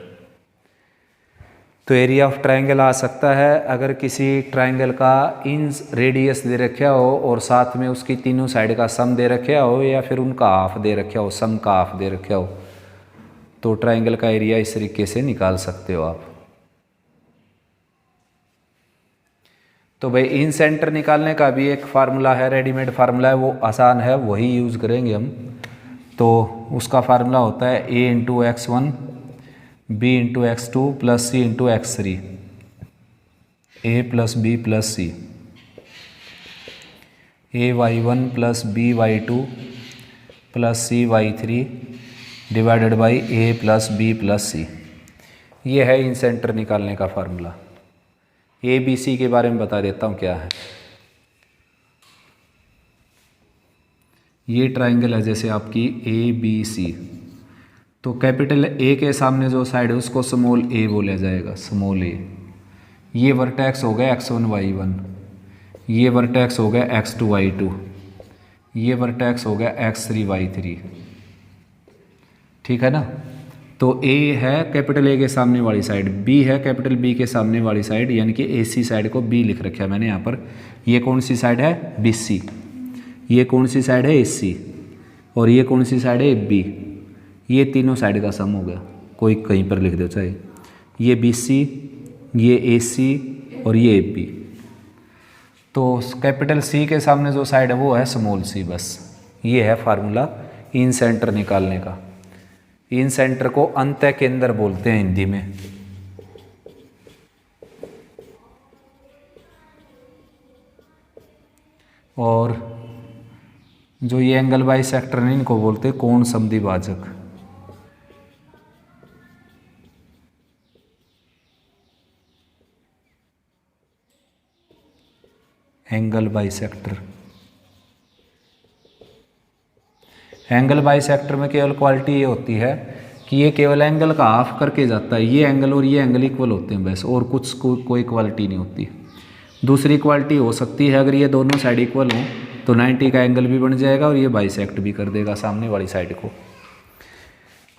तो एरिया ऑफ ट्रायंगल आ सकता है अगर किसी ट्रायंगल का इन रेडियस दे रखा हो और साथ में उसकी तीनों साइड का सम दे रखा हो, या फिर उनका हाफ दे रखा हो, सम का हाफ दे रखा हो, तो ट्रायंगल का एरिया इस तरीके से निकाल सकते हो आप। तो भाई इन सेंटर निकालने का भी एक फार्मूला है, रेडीमेड फार्मूला है, वो आसान है, वही यूज़ करेंगे हम। तो उसका फार्मूला होता है a into x one, b into x two plus c into x three, a plus b plus c, a y one plus b y two plus c y three divided by a plus b plus c. ये है इन centre निकालने का formula. A B C के बारे में बता देता हूँ क्या है। ये ट्रायंगल है जैसे आपकी ए बी सी, तो कैपिटल ए के सामने जो साइड है उसको स्मॉल ए बोला जाएगा, स्मॉल ए। ये वर्टेक्स हो गया x1 y1, ये वर्टेक्स हो गया x2 y2, ये वर्टेक्स हो गया x3 y3, ठीक है ना। तो A है कैपिटल A के सामने वाली साइड, B है कैपिटल B के सामने वाली साइड, यानी कि AC साइड को B लिख रखा है मैंने यहाँ पर। ये कौन सी साइड है? BC। ये कौन सी साइड है? AC। और ये कौन सी साइड है? AB। ये तीनों साइड का सम हो गया, कोई कहीं पर लिख दो चाहे। ये BC, ये AC और ये AB। तो कैपिटल C के सामने जो साइड है वो है स्मॉल c बस। ये है फार्मूला इन सेंटर निकालने का। इन सेंटर को अंतः केंद्र बोलते हैं हिंदी में। और जो ये एंगल बाइसेक्टर है इनको बोलते हैं कोण समद्विभाजक। Angle bisector. एंगल बाइसेक्टर में केवल क्वालिटी ये होती है कि ये केवल एंगल का हाफ करके जाता है। ये एंगल और ये एंगल इक्वल होते हैं बस, और कुछ कोई क्वालिटी नहीं होती। दूसरी क्वालिटी हो सकती है अगर ये दोनों साइड इक्वल हों तो 90 का एंगल भी बन जाएगा और ये बाइसेक्ट भी कर देगा सामने वाली साइड को।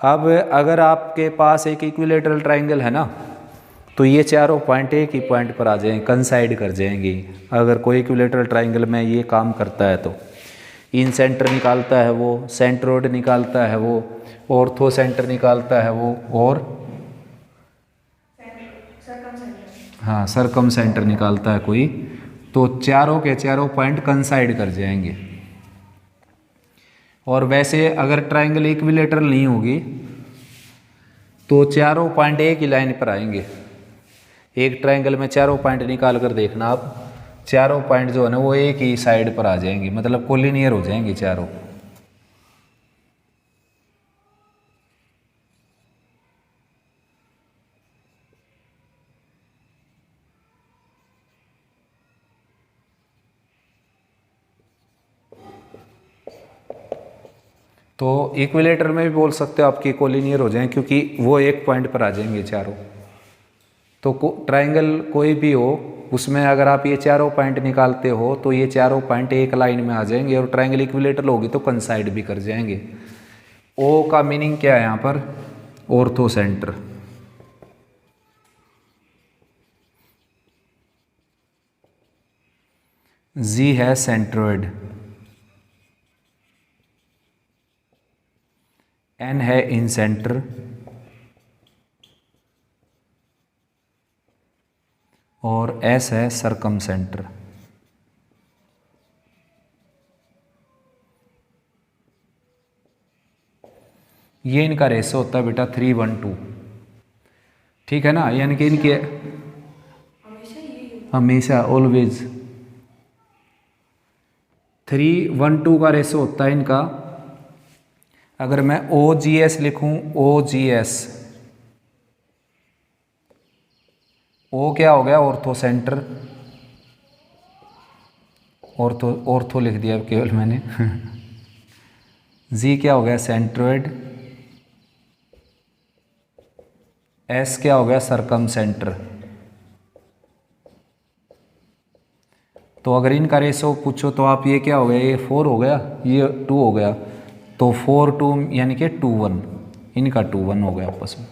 अब अगर आपके पास एक इक्विलेटरल ट्राइंगल है ना, तो ये चारों पॉइंट एक ही पॉइंट पर आ जाएंगे, कंसाइड कर जाएंगे। अगर कोई इक्विलेटरल ट्राइंगल में ये काम करता है तो इन सेंटर निकालता है वो, सेंट्रोइड निकालता है वो, ऑर्थो सेंटर निकालता है वो, और हाँ सरकम सेंटर निकालता है कोई, तो चारों के चारों पॉइंट कंसाइड कर जाएंगे। और वैसे अगर ट्राइंगल इक्विलेटरल नहीं होगी तो चारों पॉइंट एक ही लाइन पर आएंगे। एक ट्राइंगल में चारों पॉइंट निकाल कर देखना आप, चारों पॉइंट जो है ना वो एक ही साइड पर आ जाएंगे, मतलब कोलिनियर हो जाएंगे चारों। तो इक्विलेटर में भी बोल सकते हो आपकी कोलिनियर हो जाएं, क्योंकि वो एक पॉइंट पर आ जाएंगे चारों। तो ट्राइंगल कोई भी हो उसमें अगर आप ये चारों पॉइंट निकालते हो तो ये चारों पॉइंट एक लाइन में आ जाएंगे, और ट्राइंगल इक्विलेटर होगी तो कंसाइड भी कर जाएंगे। ओ का मीनिंग क्या है यहाँ पर? Ortho centre. जी है सेंट्रोइड, एन है इन सेंटर, और एस है सरकम सेंटर। ये इनका रेशो होता है बेटा 3:1:2, ठीक है ना। यानी कि इनके हमेशा ऑलवेज 3:1:2 का रेशो होता है इनका। अगर मैं OGS लिखूं, OGS, ओ क्या हो गया? ऑर्थो सेंटर, ऑर्थो लिख दिया केवल मैंने। जी क्या हो गया? सेंट्रोइड। एस क्या हो गया? सरकम सेंटर। तो अगर इनका रेशो पूछो तो आप ये क्या हो गया? ये 4 हो गया, ये 2 हो गया, तो 4:2 यानी कि 2:1, इनका 2:1 हो गया आपस में।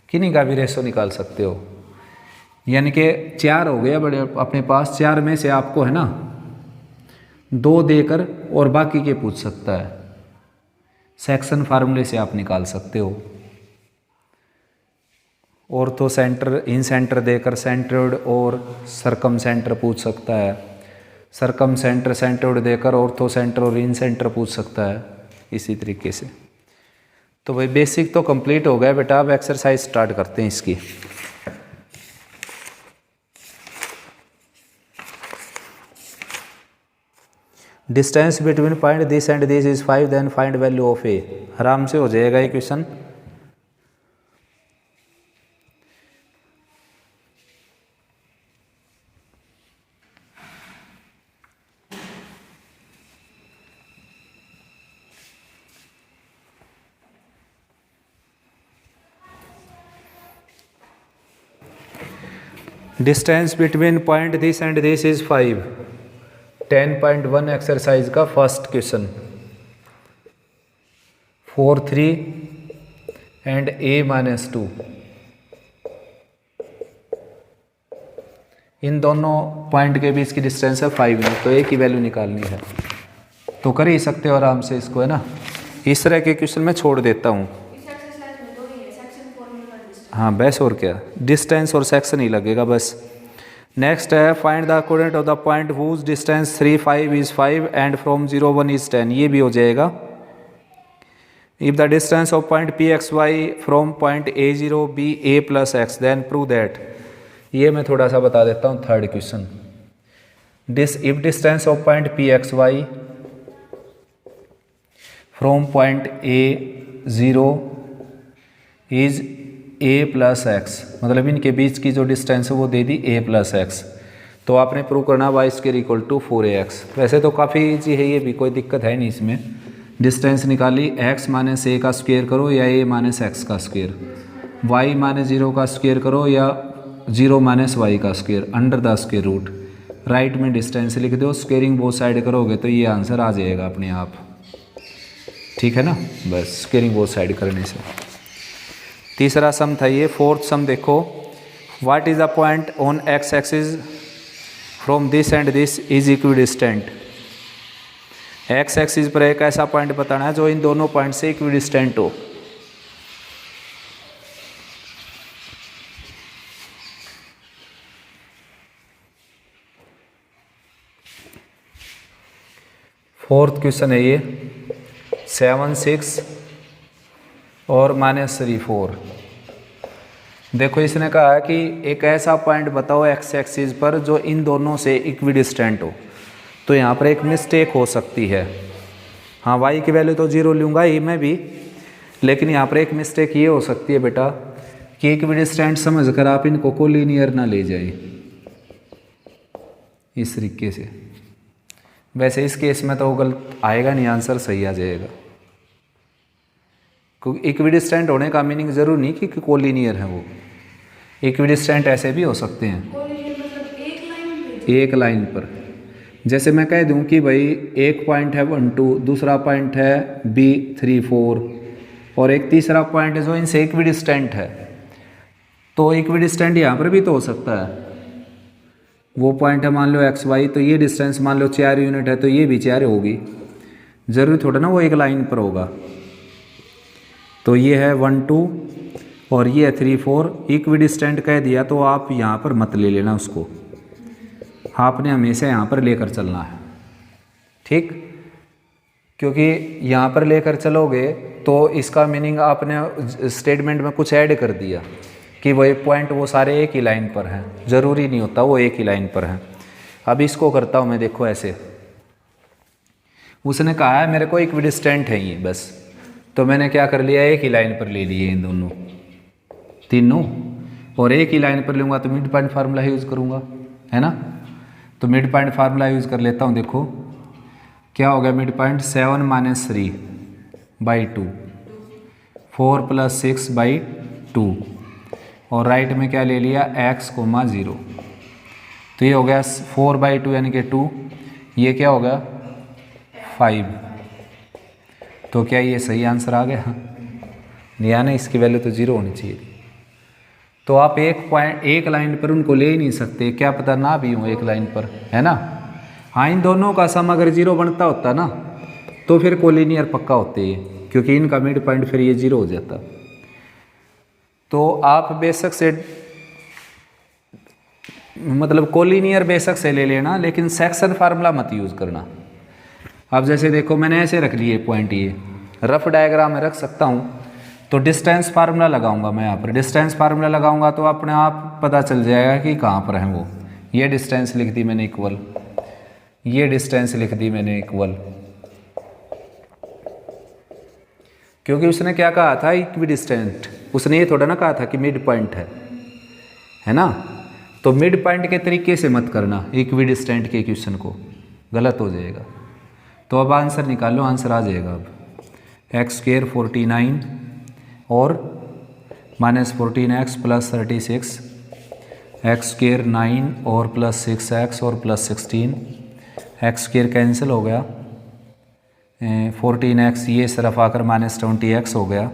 किन्हीं का भी रेशो निकाल सकते हो, यानी कि 4 हो गया बड़े अपने पास। 4 में से आपको है ना 2 देकर और बाकी के पूछ सकता है। सेक्शन फार्मूले से आप निकाल सकते हो। ऑर्थो सेंटर, इन सेंटर देकर सेंट्रोइड और सरकम सेंटर पूछ सकता है। सरकम सेंटर, सेंट्रोइड देकर ऑर्थो सेंटर और इन सेंटर पूछ सकता है, इसी तरीके से। तो भाई बेसिक तो कंप्लीट हो गया बेटा, अब एक्सरसाइज स्टार्ट करते हैं इसकी। Distance between point this and this is 5, then find value of a. आराम से हो जाएगा ये question. Distance between point this and this is 5, 10.1 exercise का फर्स्ट क्वेश्चन 4(3) एंड a-2। इन दोनों पॉइंट के बीच की डिस्टेंस है 5 यूनिट, तो a की वैल्यू निकालनी है। तो कर ही सकते हो आराम से इसको, है ना। इस तरह के क्वेश्चन मैं छोड़ देता हूँ। हाँ बस, और क्या, डिस्टेंस और सेक्शन ही लगेगा बस। नेक्स्ट है find the coordinate of the point whose distance 3, 5 is 5 and from 0, 1 is 10। ये भी हो जाएगा। If the distance of point P x y from point a0 be a plus x then prove that. ये मैं थोड़ा सा बता देता हूँ। Third question, if distance of point P x y from point a0 is a plus x, मतलब इनके बीच की जो डिस्टेंस है वो दे दी a प्लस एक्स। तो आपने प्रूव करना y² = 4ax। वैसे तो काफ़ी ईजी है, ये भी कोई दिक्कत है नहीं इसमें। डिस्टेंस निकाली, x - a का स्क्वायर करो या a - x का स्क्वायर, y - 0 का स्क्वायर करो या 0 - y का square under the square root. Right में डिस्टेंस लिख दो, स्क्वेयरिंग बोथ साइड करोगे तो ये आंसर आ जाएगा अपने आप, ठीक है ना। बस स्क्वेयरिंग बोथ साइड करने से। तीसरा सम था ये। फोर्थ सम देखो, what is the point on x axis from this and this is equidistant. x axis पर एक ऐसा पॉइंट बताना है जो इन दोनों पॉइंट से इक्विडिस्टेंट हो। फोर्थ क्वेश्चन है ये 7, 6 और -3, 4। देखो इसने कहा है कि एक ऐसा पॉइंट बताओ x एक्सिस पर जो इन दोनों से इक्विडिस्टेंट हो। तो यहाँ पर एक मिस्टेक हो सकती है। हाँ y की वैल्यू तो 0 लूँगा ही मैं भी, लेकिन यहाँ पर एक मिस्टेक ये हो सकती है बेटा कि इक्विडिस्टेंट समझ कर आप इनको कोलिनियर ना ले जाए इस तरीके से। वैसे इस केस में तो गलत आएगा नहीं, आंसर सही आ जाएगा। क्योंकि इक्विडिस्टेंट होने का मीनिंग जरूर नहीं कि कोलिनियर है वो। इक्विडिस्टेंट ऐसे भी हो सकते हैं, एक लाइन पर। जैसे मैं कह दूं कि भाई एक पॉइंट है 1, 2, दूसरा पॉइंट है B 3, 4 और एक तीसरा पॉइंट है जो इनसे इक्विडिस्टेंट है। तो इक्विडिस्टेंट यहाँ पर भी तो हो सकता है। वो पॉइंट है मान लो XY, तो ये डिस्टेंस मान लो 4 यूनिट है, तो ये भी 4 होगी। जरूरी थोड़ा ना वो एक लाइन पर होगा। तो ये है 1, 2 और ये है 3, 4। इक्विडिस्टेंट कह दिया तो आप यहाँ पर मत ले लेना उसको, आपने हमेशा यहाँ पर लेकर चलना है, ठीक। क्योंकि यहाँ पर लेकर चलोगे तो इसका मीनिंग आपने स्टेटमेंट में कुछ ऐड कर दिया कि वही पॉइंट वो सारे एक ही लाइन पर हैं। ज़रूरी नहीं होता वो एक ही लाइन पर हैं। अब इसको करता हूँ मैं, देखो ऐसे उसने कहा है मेरे को इक्विडिस्टेंट है ये, बस। तो मैंने क्या कर लिया, एक ही लाइन पर ले लिए इन दोनों तीनों, और एक ही लाइन पर लूँगा तो मिड पॉइंट फार्मूला यूज़ करूँगा, है ना। तो मिड पॉइंट फार्मूला यूज़ कर लेता हूँ। देखो क्या हो गया, मिड पॉइंट 7 - 3/2, 4 + 6/2 और राइट में क्या ले लिया x, 0। तो ये हो गया 4/2 यानी कि 2। ये क्या हो गया 5। तो क्या ये सही आंसर आ गया? नहीं आना, इसकी वैल्यू तो 0 होनी चाहिए। तो आप एक लाइन पर उनको ले ही नहीं सकते, क्या पता ना भी हो एक लाइन पर, है ना। हाँ, इन दोनों का सम अगर 0 बनता होता ना तो फिर कोलिनियर पक्का होते हैं, क्योंकि इनका मिड पॉइंट फिर ये 0 हो जाता। तो आप बेशक से मतलब कोलिनियर बेशक से ले लेना, लेकिन सेक्शन फार्मूला मत यूज़ करना। अब जैसे देखो मैंने ऐसे रख लिए पॉइंट, ये रफ डायग्राम में रख सकता हूँ। तो डिस्टेंस फार्मूला लगाऊंगा मैं यहाँ पर। डिस्टेंस फार्मूला लगाऊंगा तो अपने आप पता चल जाएगा कि कहाँ पर है वो। ये डिस्टेंस लिख दी मैंने इक्वल, ये डिस्टेंस लिख दी मैंने इक्वल, क्योंकि उसने क्या कहा था इक्विडिस्टेंट। उसने ये थोड़ा ना कहा था कि मिड पॉइंट है ना। तो मिड पॉइंट के तरीके से मत करना इक्विडिस्टेंट के क्वेश्चन को, गलत हो जाएगा। तो अब आंसर निकालो, आंसर आ जाएगा। अब x² 49 और -14x + 36, x² 9 और +6x और +16 एक्स स्क्वायर कैंसिल हो गया, 14x ये इस तरफ आकर -20x हो गया,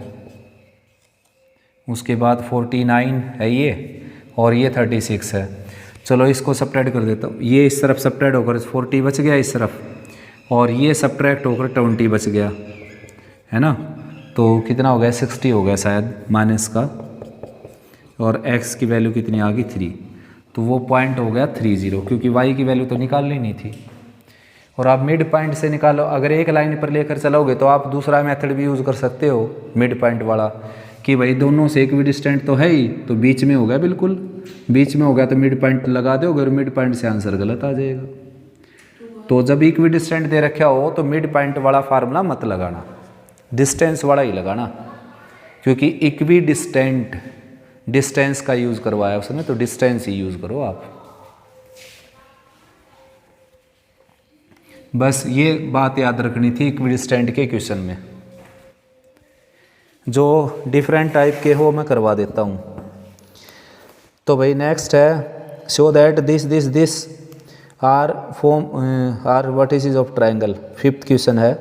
उसके बाद 49 है ये और ये 36 है। चलो इसको सब्ट्रैक्ट कर देता हूँ, ये इस तरफ सब्ट्रैक्ट होकर 40 बच गया इस तरफ और ये सब्ट्रैक्ट होकर 20 बच गया, है ना। तो कितना हो गया 60 हो गया शायद माइनस का, और x की वैल्यू कितनी आ गई 3, तो वो पॉइंट हो गया 30, क्योंकि y की वैल्यू तो निकालनी नहीं थी। और आप मिड पॉइंट से निकालो, अगर एक लाइन पर लेकर चलोगे तो आप दूसरा मेथड भी यूज़ कर सकते हो मिड पॉइंट वाला, कि भाई दोनों से इक्विडिस्टेंट तो है ही, तो बीच में हो गया, बिल्कुल बीच में हो गया तो मिड पॉइंट लगा दोगे और मिड पॉइंट से आंसर गलत आ जाएगा। तो जब इक्विडिस्टेंट दे रखा हो तो मिड पॉइंट वाला फार्मूला मत लगाना, डिस्टेंस वाला ही लगाना, क्योंकि इक्विडिस्टेंट डिस्टेंस का यूज़ करवाया उसने, तो डिस्टेंस ही यूज़ करो आप। बस ये बात याद रखनी थी इक्विडिस्टेंट के क्वेश्चन में। जो डिफरेंट टाइप के हो मैं करवा देता हूँ। तो भाई नेक्स्ट है show that this are are vertices of triangle, 5th question है।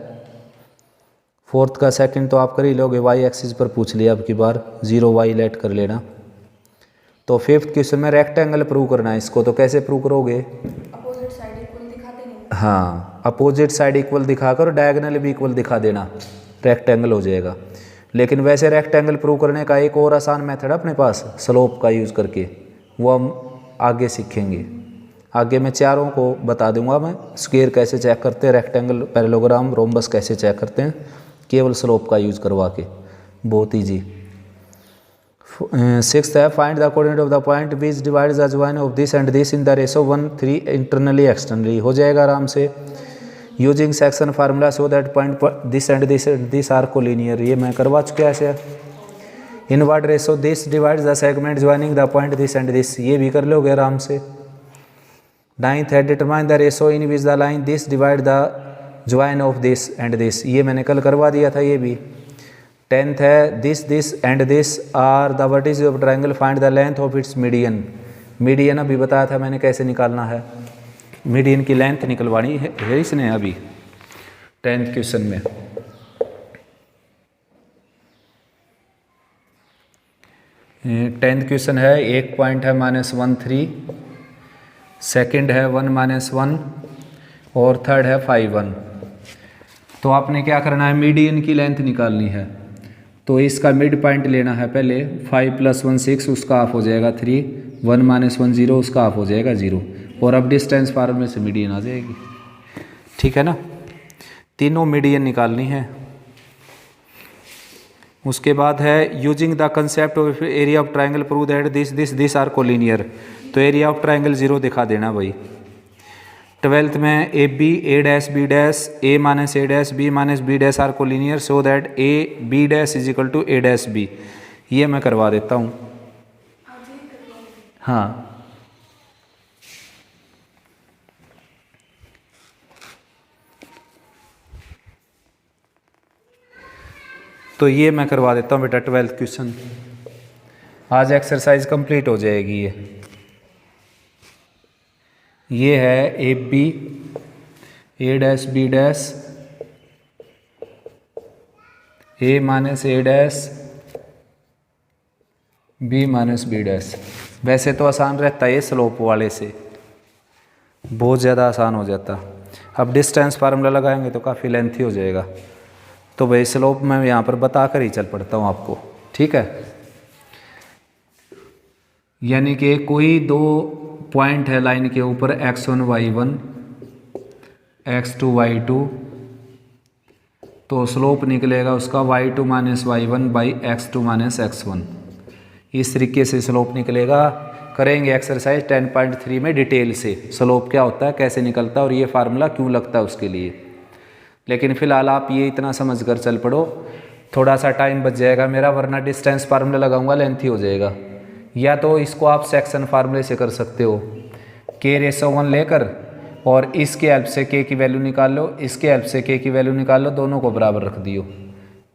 4th का सेकंड तो आप कर ही लोगे, वाई एक्सिस पर पूछ लिया अब की बार, 0 y लेट कर लेना। तो 5th क्वेश्चन में रेक्टेंगल प्रूव करना है इसको, तो कैसे प्रूव करोगे? अपोजिट साइड इक्वल दिखा देंगे। हाँ, अपोजिट साइड इक्वल दिखाकर डायगोनल भी इक्वल दिखा देना, रेक्टेंगल हो जाएगा। लेकिन वैसे रेक्टेंगल प्रूव करने का एक और आसान मेथड अपने पास, स्लोप का यूज़ करके, वो हम आगे सीखेंगे। आगे मैं चारों को बता दूंगा, मैं स्क्वायर कैसे चेक करते हैं, रेक्टेंगल, पैरेललोग्राम, रोम्बस कैसे चेक करते हैं, केवल स्लोप का यूज़ करवा के, बहुत ईजी। 6th है find the coordinate of the point which divides the join of this and this in the ratio 1:3 internally externally, हो जाएगा आराम से। Using section formula so that point this and this are collinear, ये मैं करवा चुका है ऐसे। Inward ratio this divides the segment joining the point this and this, ये भी कर लोगे आराम से। 9th है determine the ratio in which the line this divide the join of this and this, ये मैंने कल करवा दिया था ये भी। 10th है this and this are the vertices of triangle, find the length of its median. Median अभी बताया था मैंने कैसे निकालना है, मीडियन की लेंथ निकलवानी है इसने अभी 10th क्वेश्चन में। टेंथ क्वेश्चन है, एक पॉइंट है -1,3, सेकंड है 1 - 1 और थर्ड है 5,1। तो आपने क्या करना है, मीडियन की लेंथ निकालनी है। तो इसका मिड पॉइंट लेना है पहले, 5 + 1 6, उसका हाफ हो जाएगा 3, 1 - 1 0, उसका हाफ हो जाएगा 0, और अब डिस्टेंस फार्मूले से मीडियन आ जाएगी। ठीक है ना, तीनों मीडियन निकालनी है। उसके बाद है using the concept of area of triangle prove that this are collinear, तो एरिया ऑफ ट्रायंगल 0 दिखा देना भाई। 12th में A B A dash B dash A minus A dash B minus B dash are collinear so that A B dash is equal to A dash B, ये मैं करवा देता हूँ। हाँ, तो ये मैं करवा देता हूँ बेटा 12th क्वेश्चन। आज एक्सरसाइज कंप्लीट हो जाएगी ये है A B A dash B dash A minus A dash B minus B dash. वैसे तो आसान रहता है ये स्लोप वाले से, बहुत ज़्यादा आसान हो जाता। अब डिस्टेंस फार्मूला लगाएंगे तो काफ़ी लेंथी हो जाएगा, तो भाई स्लोप मैं यहाँ पर बता कर ही चल पड़ता हूँ आपको, ठीक है। यानी कि कोई दो पॉइंट है लाइन के ऊपर x1 y1 x2 y2, तो स्लोप निकलेगा उसका y2 - y1 by x2 - x1, इस तरीके से स्लोप निकलेगा। करेंगे एक्सरसाइज 10.3 में डिटेल से, स्लोप क्या होता है, कैसे निकलता है और ये फार्मूला क्यों लगता है उसके लिए। लेकिन फ़िलहाल आप ये इतना समझ कर चल पड़ो, थोड़ा सा टाइम बच जाएगा मेरा, वरना डिस्टेंस फार्मूला लगाऊंगा लेंथी हो जाएगा। या तो इसको आप सेक्शन फार्मूले से कर सकते हो, k/1 लेकर और इसके हेल्प से k की वैल्यू निकाल लो, इसके हेल्प से k की वैल्यू निकाल लो, दोनों को बराबर रख दियो,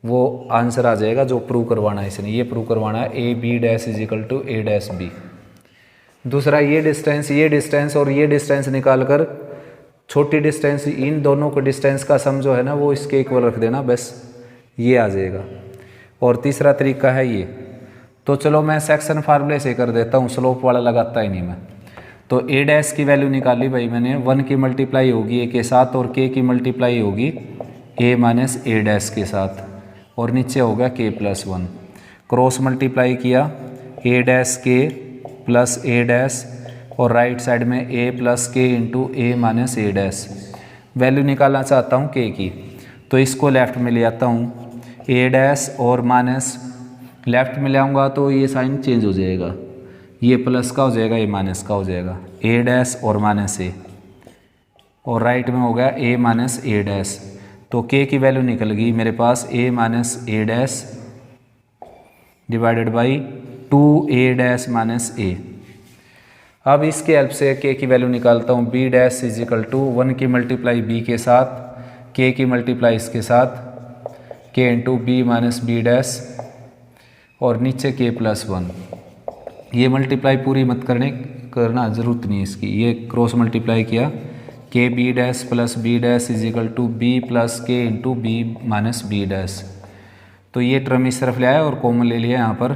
वो आंसर आ जाएगा जो प्रूव करवाना है इसने। ये प्रूव करवाना है A B dash is equal to A dash B. दूसरा ये डिस्टेंस और ये डिस्टेंस निकाल कर छोटी डिस्टेंस, इन दोनों को डिस्टेंस का सम जो है ना वो इसके इक्वल रख देना, बस ये आ जाएगा। और तीसरा तरीका है ये। तो चलो मैं सेक्शन फार्मूले से कर देता हूँ, स्लोप वाला लगाता ही नहीं मैं। तो ए डैश की वैल्यू निकाली भाई मैंने, 1 की मल्टीप्लाई होगी ए के साथ और के की मल्टीप्लाई होगी ए माइनस ए डैश के साथ, और नीचे हो गया के प्लस 1। क्रॉस मल्टीप्लाई किया ए डैश के प्लस ए डैश, और राइट साइड में ए प्लस के इंटू ए माइनस ए डैश। वैल्यू निकालना चाहता हूँ के की, तो इसको लेफ्ट में ले आता हूँ, ए डैश और माइनस लेफ्ट में ले आऊँगा तो ये साइन चेंज हो जाएगा, ये प्लस का हो जाएगा, ये माइनस का हो जाएगा, ए डैश और माइनस ए, और राइट में हो गया ए माइनस ए डैश। तो के की वैल्यू निकल गई मेरे पास a minus A dash divided by 2 dash minus a. अब इसके हेल्प से के की वैल्यू निकालता हूँ, b dash is equal to 1 की मल्टीप्लाई बी के साथ, के की मल्टीप्लाई इसके साथ, k into B minus B dash, और नीचे के प्लस 1। ये मल्टीप्लाई पूरी मत करना ज़रूरत नहीं इसकी, ये क्रॉस मल्टीप्लाई किया, k b dash plus B dash is equal to b plus k into B minus B dash. तो ये टर्म इस तरफ ले आया और कॉमन ले लिया यहाँ पर,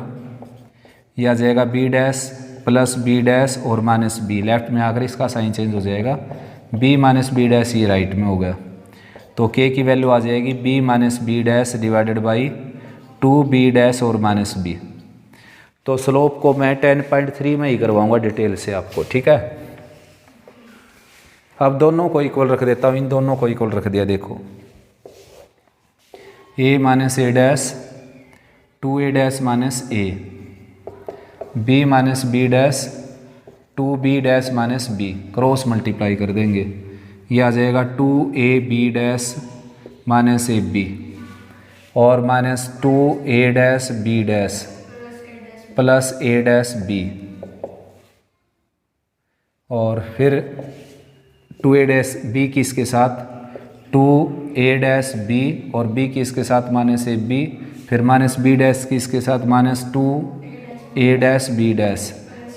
यह आ जाएगा B dash plus B dash और माइनस बी, लेफ्ट में आकर इसका साइन चेंज हो जाएगा, बी माइनस बी डैश ये राइट में हो गया। तो के की वैल्यू आ जाएगी B minus B dash divided by 2b dash और माइनस बी। तो स्लोप को मैं 10.3 में ही करवाऊंगा डिटेल से आपको, ठीक है। अब दोनों को इक्वल रख देता हूँ, इन दोनों को इक्वल रख दिया, देखो a minus A dash 2a dash minus a, b minus B dash 2b dash minus b, cross multiply कर देंगे, यह आ जाएगा 2ab डैश माइनस ए बी, और minus 2a dash B dash plus ए डैश बी, और फिर 2a डैश बी की इसके साथ 2a डैश बी, और बी की इसके साथ माइनस ए बी, फिर माइनस बी डैश की इसके साथ minus 2a dash B dash,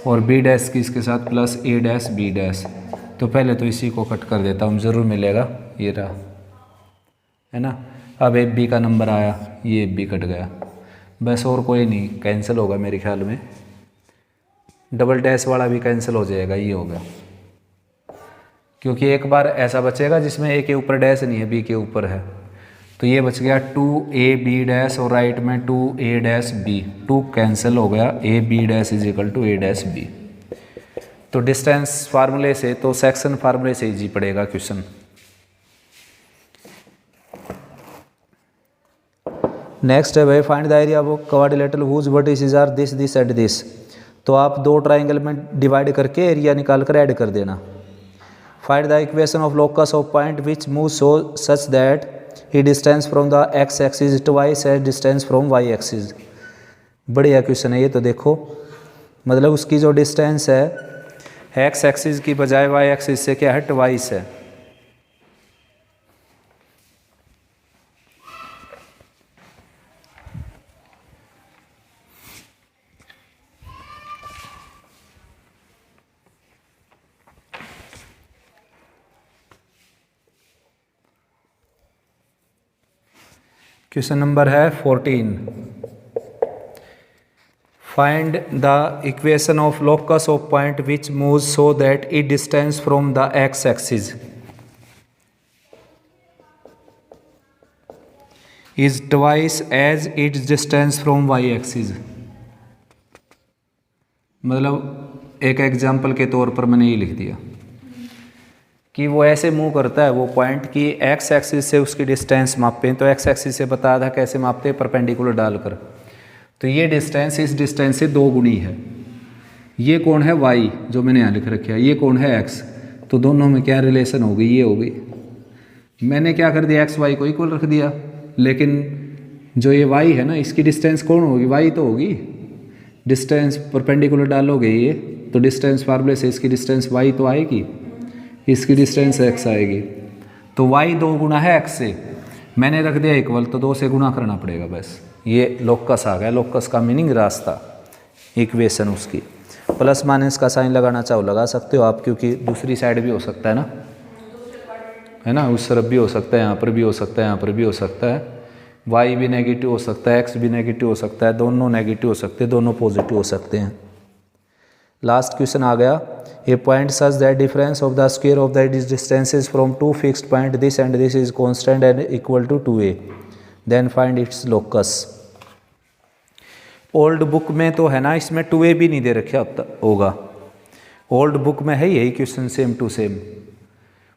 और बी डैश की इसके साथ प्लस ए डैश बी डैश। तो पहले तो इसी को कट कर देता हूँ, ज़रूर मिलेगा, ये रहा है ना। अब ए बी का नंबर आया, ये बी कट गया, बस और कोई नहीं, कैंसिल होगा मेरे ख्याल में, डबल डैश वाला भी कैंसिल हो जाएगा, ये होगा, क्योंकि एक बार ऐसा बचेगा जिसमें ए के ऊपर डैश नहीं है, बी के ऊपर है। तो ये बच गया 2ab डैश और राइट में 2a डैश बी, 2 कैंसिल हो गया, A B dash is equal to A dash B. तो डिस्टेंस फार्मूले से, तो सेक्शन फार्मूले से इजी पड़ेगा क्वेश्चन। नेक्स्ट है भाई, find the area of quadrilateral whose vertices are this this and this. तो आप दो ट्राइंगल में डिवाइड करके एरिया निकाल कर ऐड कर देना। Find the equation of locus of point which move so such that he distance from the x axis twice as distance from y axis. बढ़िया क्वेश्चन है ये, तो देखो मतलब उसकी जो डिस्टेंस है एक्स एक्सिस की बजाय वाई एक्सिस से क्या है, ट्वाइस है। क्वेश्चन नंबर है 14। Find the equation of locus of point which move so that it distance from the x axis is twice as its distance from y axis. मतलब एक example के तौर पर मैंने ये लिख दिया कि वो ऐसे मूव करता है, वो पॉइंट की एक्स एक्सिस से उसकी डिस्टेंस मापें। तो एक्स एक्सिस से बताया था कैसे मापते हैं, परपेंडिकुलर डालकर। तो ये डिस्टेंस इस डिस्टेंस से 2 गुनी है। ये कौन है y, जो मैंने यहाँ लिख रखा है, ये कौन है x। तो दोनों में क्या रिलेशन हो गई, ये हो गई। मैंने क्या कर दिया, एक्स वाई को इक्वल रख दिया, लेकिन जो ये y है ना, इसकी डिस्टेंस कौन होगी, y तो होगी। डिस्टेंस परपेंडिकुलर डालोगे ये, तो डिस्टेंस फार्मूले से इसकी डिस्टेंस y तो आएगी, इसकी डिस्टेंस x आएगी। तो y 2 गुना है x से, मैंने रख दिया इक्वल, तो 2 से गुना करना पड़ेगा बस। ये लोकस आ गया। लोकस का मीनिंग रास्ता, इक्वेशन उसकी। प्लस माइनस का साइन लगाना चाहो लगा सकते हो आप, क्योंकि दूसरी साइड भी हो सकता है ना। है ना, उस तरफ भी हो सकता है, यहाँ पर भी हो सकता है, यहाँ पर भी हो सकता है, y भी नेगेटिव हो सकता है, x भी नेगेटिव हो सकता है, दोनों नेगेटिव हो सकते हैं, दोनों पॉजिटिव हो सकते हैं। लास्ट क्वेश्चन आ गया, a point such that difference of the square of the distances from two fixed point this and this is constant and equal to 2a, then find its locus. Old book में तो है ना, इसमें 2a भी नहीं दे रखा होगा, old book में है यही क्वेश्चन सेम टू सेम,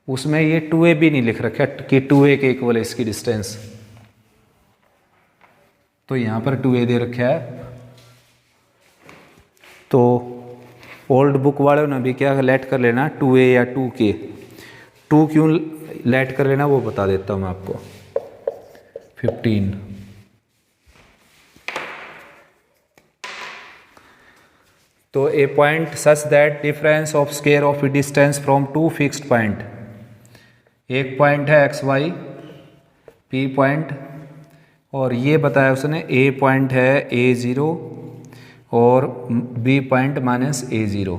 उसमें ये 2a भी नहीं लिख रखा कि 2a के इक्वल है इसकी डिस्टेंस, तो यहाँ पर 2a दे रखा है। तो ओल्ड बुक वालों ने भी क्या लेट कर लेना 2a या 2k, 2 क्यों लेट कर लेना वो बता देता हूँ मैं आपको। 15 तो a point such that difference of square of distance from two fixed point, एक पॉइंट है एक्स वाई पी पॉइंट, और ये बताया उसने ए पॉइंट है a0 और बी पॉइंट -a0,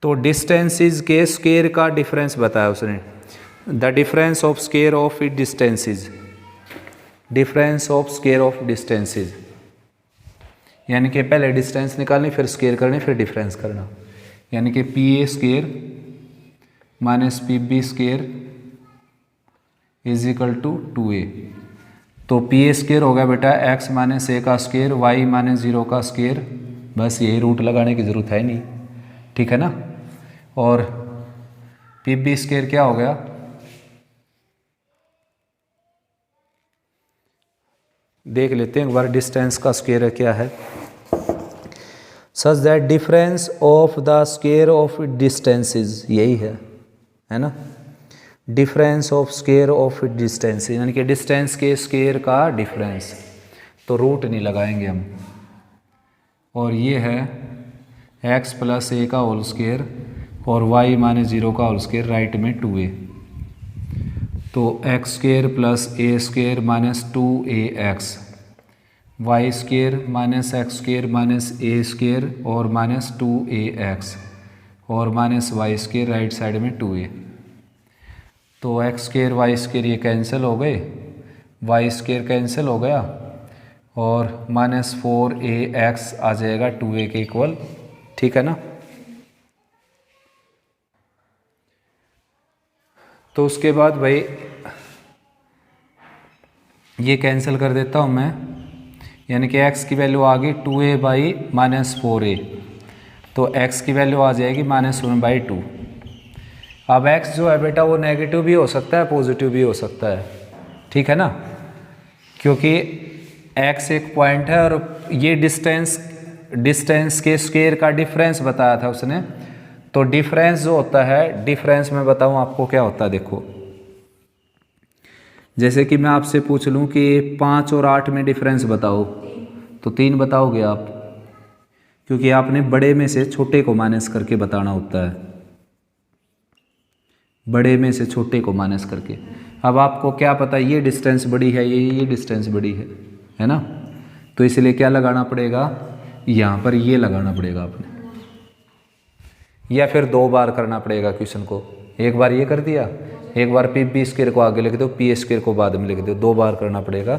तो डिस्टेंसेस के स्क्वायर का डिफरेंस बताया उसने, the difference of square of distances, difference of square of distances, यानी कि पहले डिस्टेंस निकालनी, फिर स्क्वायर करनी, फिर डिफरेंस करना, यानी कि P A square minus P B square is equal to 2a। तो पी ए स्क्वायर हो गया बेटा x माइनस ए का स्क्वायर y माइनस 0 का स्क्वायर, बस यही रूट लगाने की ज़रूरत है नहीं, ठीक है ना। और पी बी स्क्वायर क्या हो गया, देख लेते हैं एक बार डिस्टेंस का स्क्वायर क्या है। सच that difference of the square of distances, यही है ना, difference of square of distance, यानी कि डिस्टेंस के स्क्वायर का डिफरेंस, तो रूट नहीं लगाएंगे हम, और ये है x प्लस ए का होल स्क्वायर और y माइनस 0 का होल स्क्वायर, राइट में 2a, तो x square plus a square minus 2ax, y square minus x square minus a square और माइनस 2ax और minus y square, right side में 2a, तो x square y square ये cancel हो गए, Y square cancel हो गया, और माइनस 4ax आ जाएगा 2a के इक्वल, ठीक है ना। तो उसके बाद भाई ये कैंसिल कर देता हूँ मैं, यानी कि x की वैल्यू आ गई 2a बाई माइनस 4a, तो x की वैल्यू आ जाएगी -1/2। अब x जो है बेटा वो नेगेटिव भी हो सकता है, पॉजिटिव भी हो सकता है, ठीक है ना, क्योंकि x एक पॉइंट है और ये डिस्टेंस के स्क्वायर का डिफरेंस बताया था उसने, तो डिफरेंस जो होता है, डिफरेंस मैं बताऊं आपको क्या होता है। देखो जैसे कि मैं आपसे पूछ लूं कि 5 और 8 में डिफरेंस बताओ, तो 3 बताओगे आप, क्योंकि आपने बड़े में से छोटे को माइनस करके बताना होता है, बड़े में से छोटे को माइनस करके। अब आपको क्या पता ये डिस्टेंस बड़ी है, ये डिस्टेंस बड़ी है ना, तो इसलिए क्या लगाना पड़ेगा, यहाँ पर ये लगाना पड़ेगा आपने, या फिर 2 बार करना पड़ेगा क्वेश्चन को, एक बार ये कर दिया, एक बार पी बी स्क्वायर को आगे लिख दो, पी ए स्क्वायर को बाद में लिख दो, 2 बार करना पड़ेगा,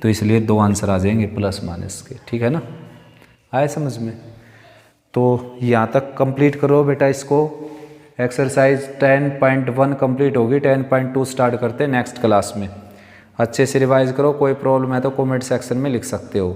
तो इसलिए 2 आंसर आ जाएंगे प्लस माइनस के, ठीक है ना, आए समझ में। तो यहाँ तक कंप्लीट करो बेटा इसको, एक्सरसाइज 10.1 कंप्लीट होगी, 10.2 स्टार्ट करते हैं नेक्स्ट क्लास में। अच्छे से रिवाइज करो, कोई प्रॉब्लम है तो कमेंट सेक्शन में लिख सकते हो।